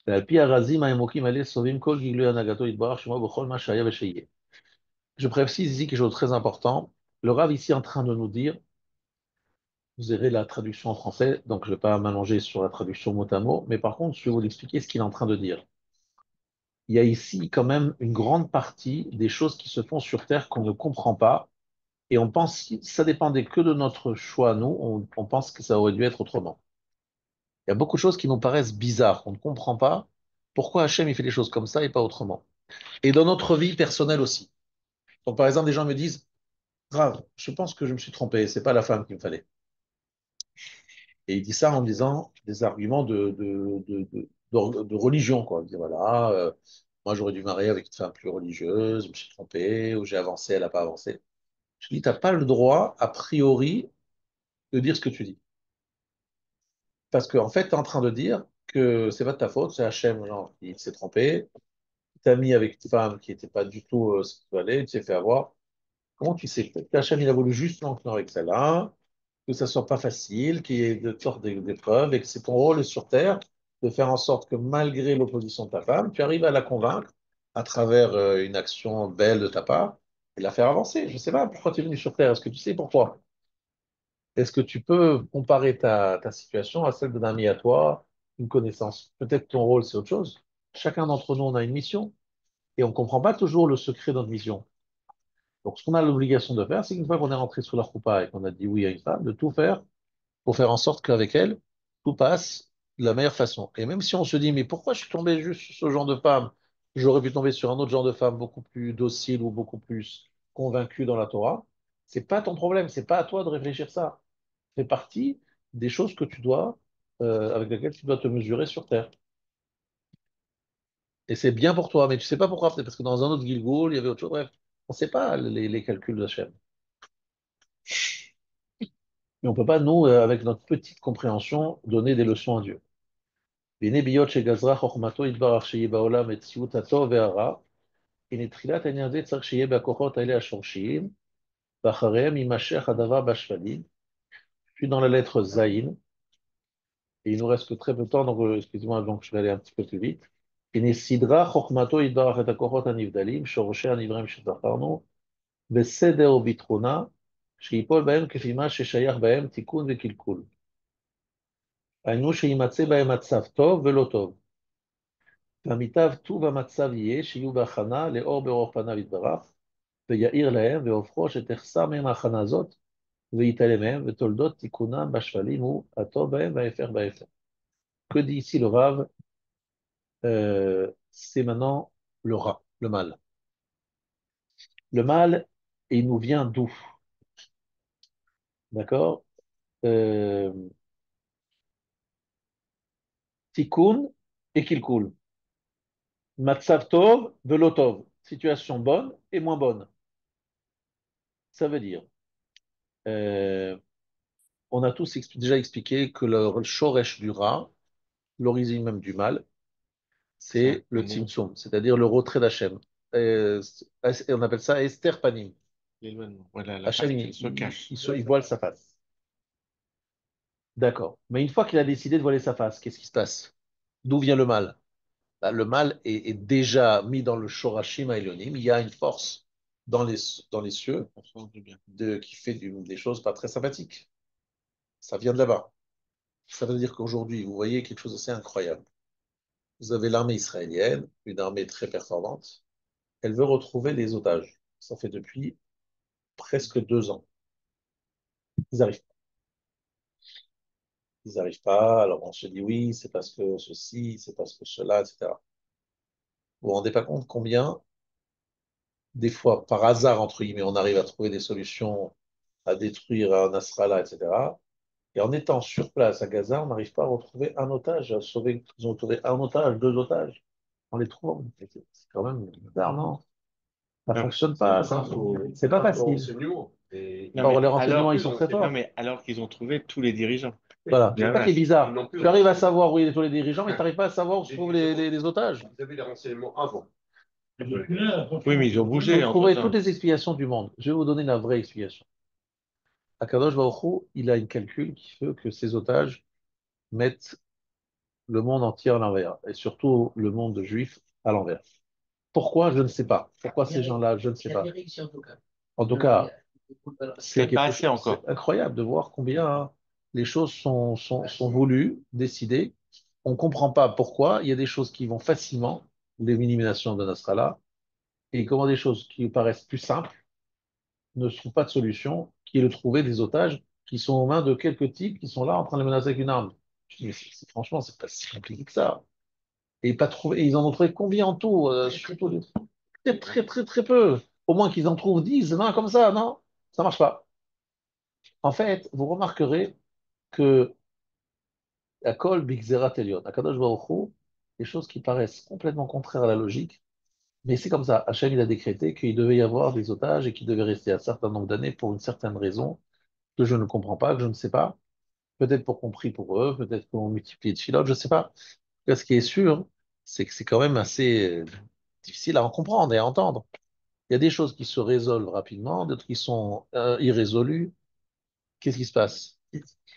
ועל פי הרזים העמוקים האלה סובבים כל גילוי הנהגתו יתברך שמו בכל מה שהיה ושיהיה. Je précise ici quelque chose de très important. Le Rav ici est en train de nous dire, vous verrez la traduction en français, donc je ne vais pas m'allonger sur la traduction mot à mot, mais par contre, je vais vous expliquer ce qu'il est en train de dire. Il y a ici quand même une grande partie des choses qui se font sur Terre qu'on ne comprend pas, et on pense, si ça dépendait que de notre choix, nous, on pense que ça aurait dû être autrement. Il y a beaucoup de choses qui nous paraissent bizarres. On ne comprend pas pourquoi Hachem il fait les choses comme ça et pas autrement. Et dans notre vie personnelle aussi. Donc, par exemple, des gens me disent, grave, je pense que je me suis trompé, c'est pas la femme qu'il me fallait. Et il dit ça en disant des arguments de religion, quoi. Il dit, voilà, moi j'aurais dû marier avec une femme plus religieuse, je me suis trompé, ou j'ai avancé, elle n'a pas avancé. Je dis, t'as pas le droit, a priori, de dire ce que tu dis. Parce qu'en fait, tu es en train de dire que c'est pas de ta faute, c'est Hachem, genre, il s'est trompé, tu t'as mis avec une femme qui n'était pas du tout ce qu'il fallait, tu t'es fait avoir. Comment tu sais? Peut-être qu'Hachem, il a voulu juste l'enclore avec celle-là, que ça soit pas facile, qu'il y ait de sortes d'épreuves, et que c'est ton rôle sur Terre de faire en sorte que malgré l'opposition de ta femme, tu arrives à la convaincre à travers une action belle de ta part et la faire avancer. Je ne sais pas pourquoi tu es venu sur Terre. Est-ce que tu sais pourquoi? Est-ce que tu peux comparer ta situation à celle d'un ami à toi, une connaissance? Peut-être ton rôle, c'est autre chose. Chacun d'entre nous, on a une mission et on ne comprend pas toujours le secret de notre mission. Donc, ce qu'on a l'obligation de faire, c'est qu'une fois qu'on est rentré sous la roupa et qu'on a dit oui à une femme, de tout faire pour faire en sorte qu'avec elle, tout passe de la meilleure façon. Et même si on se dit, mais pourquoi je suis tombé juste sur ce genre de femme? J'aurais pu tomber sur un autre genre de femme beaucoup plus docile ou beaucoup plus convaincu dans la Torah. C'est pas ton problème, c'est pas à toi de réfléchir ça. C'est partie des choses que tu dois, avec lesquelles tu dois te mesurer sur Terre. Et c'est bien pour toi, mais tu sais pas pourquoi. Peut-être parce que dans un autre Gilgoul, il y avait autre chose. Bref, on ne sait pas les calculs de Hachem. Mais on ne peut pas, nous, avec notre petite compréhension, donner des leçons à Dieu. והנה בהיות שגזרה חוכמתו יתברך שיהיה בעולם מציאות הטוב והרע, הנה תחילת העניין הזה צריך שיהיה בכוחות האלה השורשיים, ואחריהם יימשך הדבר בשפלים. Puis dans la lettre Zayin, et il nous reste que très peu de temps, donc excusez-moi, donc je vais aller un petit peu plus vite. הנה סדרה חוכמתו יתברך את הכוחות הנבדלים, שורשי הנבראים שזכרנו, בסדר ובתכונה, שיפול בהם כפי מה ששייך בהם תיקון וקלקול. היינו שימצא בהם מצב טוב ולא טוב. והמיטב טוב המצב יהיה שיהיו בהכנה לאור באור פניו יתברך, ויאיר להם והופכו שתחסר מהם ההכנה הזאת, ויתעלם מהם, ותולדות תיקונם בשפלים הוא הטוב בהם וההפך בהפך. Que dit ici le Rav? C'est maintenant le rat, le mal. Le mal, il nous vient d'où? D'accord? euh, Tikkun et Kilkul. Matzav tov, velo tov. Situation bonne et moins bonne. Ça veut dire, euh, on a tous déjà expliqué que le shoresh du rat, l'origine même du mal, c'est le tzimtzum, c'est-à-dire le retrait d'Hachem. Et on appelle ça Esther Panim. L'éloignement. Voilà, la Hachem, face qui se cache. il voile sa face. D'accord. Mais une fois qu'il a décidé de voiler sa face, qu'est-ce qui se passe? D'où vient le mal? Bah, le mal est déjà mis dans le Shorashim Elyonim. Il y a une force dans les cieux On sent du bien. qui fait des choses pas très sympathiques. Ça vient de là-bas. Ça veut dire qu'aujourd'hui, vous voyez quelque chose d'assez incroyable. Vous avez l'armée israélienne, une armée très performante. Elle veut retrouver les otages. Ça fait depuis presque 2 ans. Ils n'arrivent pas. Ils n'arrivent pas. Alors on se dit oui, c'est parce que ceci, c'est parce que cela, etc. Vous vous rendez pas compte combien, des fois, par hasard, entre guillemets, on arrive à trouver des solutions à détruire un Nasrallah, etc. Et en étant sur place à Gaza, on n'arrive pas à retrouver un otage, à sauver. Ils ont trouvé un otage, 2 otages. En les trouvant. C'est quand même bizarre, non? Ça Non, fonctionne pas, ça. C'est pas facile. non, Or, mais les renseignements, alors, ils sont très non, forts. mais alors qu'ils ont trouvé tous les dirigeants. Voilà, c'est Bien ça qui est vache. bizarre. Non plus, Tu arrives à savoir où il est tous les dirigeants, mais tu n'arrives pas à savoir où se J'ai trouvent dit, les otages. Vous avez les renseignements avant. Oui, mais ils ont Vous bougé trouvez entre-temps. toutes les explications du monde. Je vais vous donner la vraie explication. Akadosh Baruch Hu, il a une calcul qui fait que ces otages mettent le monde entier à l'envers, et surtout le monde juif à l'envers. Pourquoi? Je ne sais pas. Pourquoi ces gens-là? Je ne sais Il a pas. bien réussi en tout cas. En tout cas, c'est Peut-être pas quelque assez chose, encore. c'est incroyable de voir combien les choses sont voulues, décidées. On ne comprend pas pourquoi. Il y a des choses qui vont facilement, l'élimination de Nasrallah, et comment des choses qui paraissent plus simples ne trouvent pas de solution, qui est de trouver des otages qui sont aux mains de quelques types qui sont là en train de les menacer avec une arme. Je dis, mais franchement, c'est pas si compliqué que ça. Et pas trouvé, et ils en ont trouvé combien en tout? Surtout très, très, très, très peu. Au moins qu'ils en trouvent 10, 20 comme ça, non? Ça marche pas. En fait, vous remarquerez que à Kol Bigzerat Elion, à Kadosh Baruch Hu, des choses qui paraissent complètement contraires à la logique, mais c'est comme ça. Hachem, il a décrété qu'il devait y avoir des otages et qu'ils devaient rester un certain nombre d'années pour une certaine raison que je ne comprends pas, que je ne sais pas. Peut-être pour qu'on prie pour eux, peut-être qu'on multiplie de filotes, je ne sais pas. En tout cas, ce qui est sûr, c'est que c'est quand même assez difficile à en comprendre et à entendre. Il y a des choses qui se résolvent rapidement, d'autres qui sont irrésolues. Qu'est-ce qui se passe?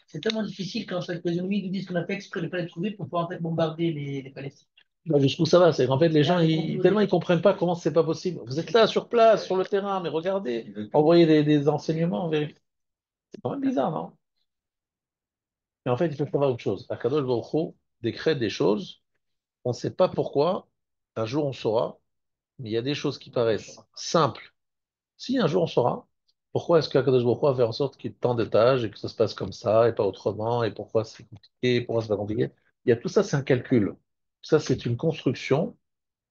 C'est tellement difficile quand les ennemis nous disent qu'on a fait exprès de ne pas les trouver pour pouvoir en fait bombarder les Palestiniens. Bah, jusqu'où ça va? C'est qu'en fait, les gens, tellement ils comprennent pas comment c'est pas possible. Vous êtes là, sur place, sur le terrain, mais regardez, envoyez des enseignements. C'est quand même bizarre, non? Mais en fait, il faut savoir une chose. Akadosh Baruch Hu décrète des choses, on ne sait pas pourquoi. Un jour, on saura, mais il y a des choses qui paraissent simples. Si un jour, on saura, pourquoi est-ce qu'Akadosh Baruch Hu a fait en sorte qu'il y ait tant d'étages et que ça se passe comme ça et pas autrement, et pourquoi c'est compliqué, et pourquoi c'est pas compliqué. Il y a tout ça, c'est un calcul. Ça, c'est une construction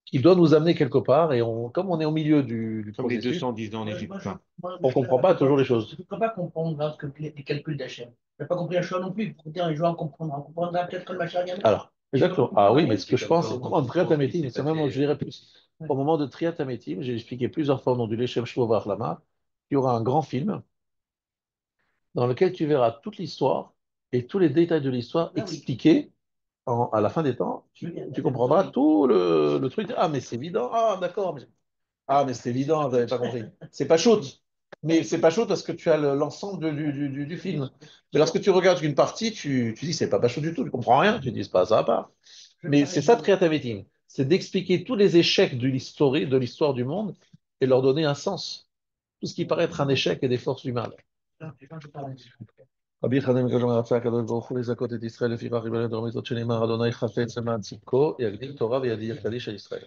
qui doit nous amener quelque part, et comme on est au milieu du Comme les processus, 210 ans en Égypte. Enfin, on ne comprend pas toujours les choses. Je ne peux pas comprendre hein, les calculs d'Hachem. Je n'ai pas compris la Shoah non plus. Pour dire, un jour, on comprendra. On comprendra peut-être quand le Machar viendra. Alors, exactement. Ah oui, mais ce que je pense, D'accord, au moment de Triat donc, Hametim, c'est même, je dirais plus, au moment de Triat Hametim, j'ai expliqué plusieurs fois au nom du Leshem Shlovar Lama, il y aura un grand film dans lequel tu verras toute l'histoire et tous les détails de l'histoire Ah oui. expliqués à la fin des temps. Tu comprendras tout le truc. Ah, mais c'est évident. Ah, d'accord. Ah, mais c'est évident, vous n'avez pas compris. C'est pas shoot. Mais c'est pas chaud parce que tu as l'ensemble du film. Mais lorsque tu regardes une partie, tu dis c'est pas chaud du tout, tu comprends rien, tu dis pas ça va pas. Mais c'est ça Triatavetim, c'est d'expliquer tous les échecs de l'histoire du monde et leur donner un sens. Tout ce qui paraît être un échec et des forces du mal. רבי יחנן מקדוש רצה הקדוש ברוך הוא לזכות את ישראל לפיכך יברך דרום מזאת שנאמר אדוני חפץ למען צדקו יגדיל תורה וידיר קדיש על ישראל.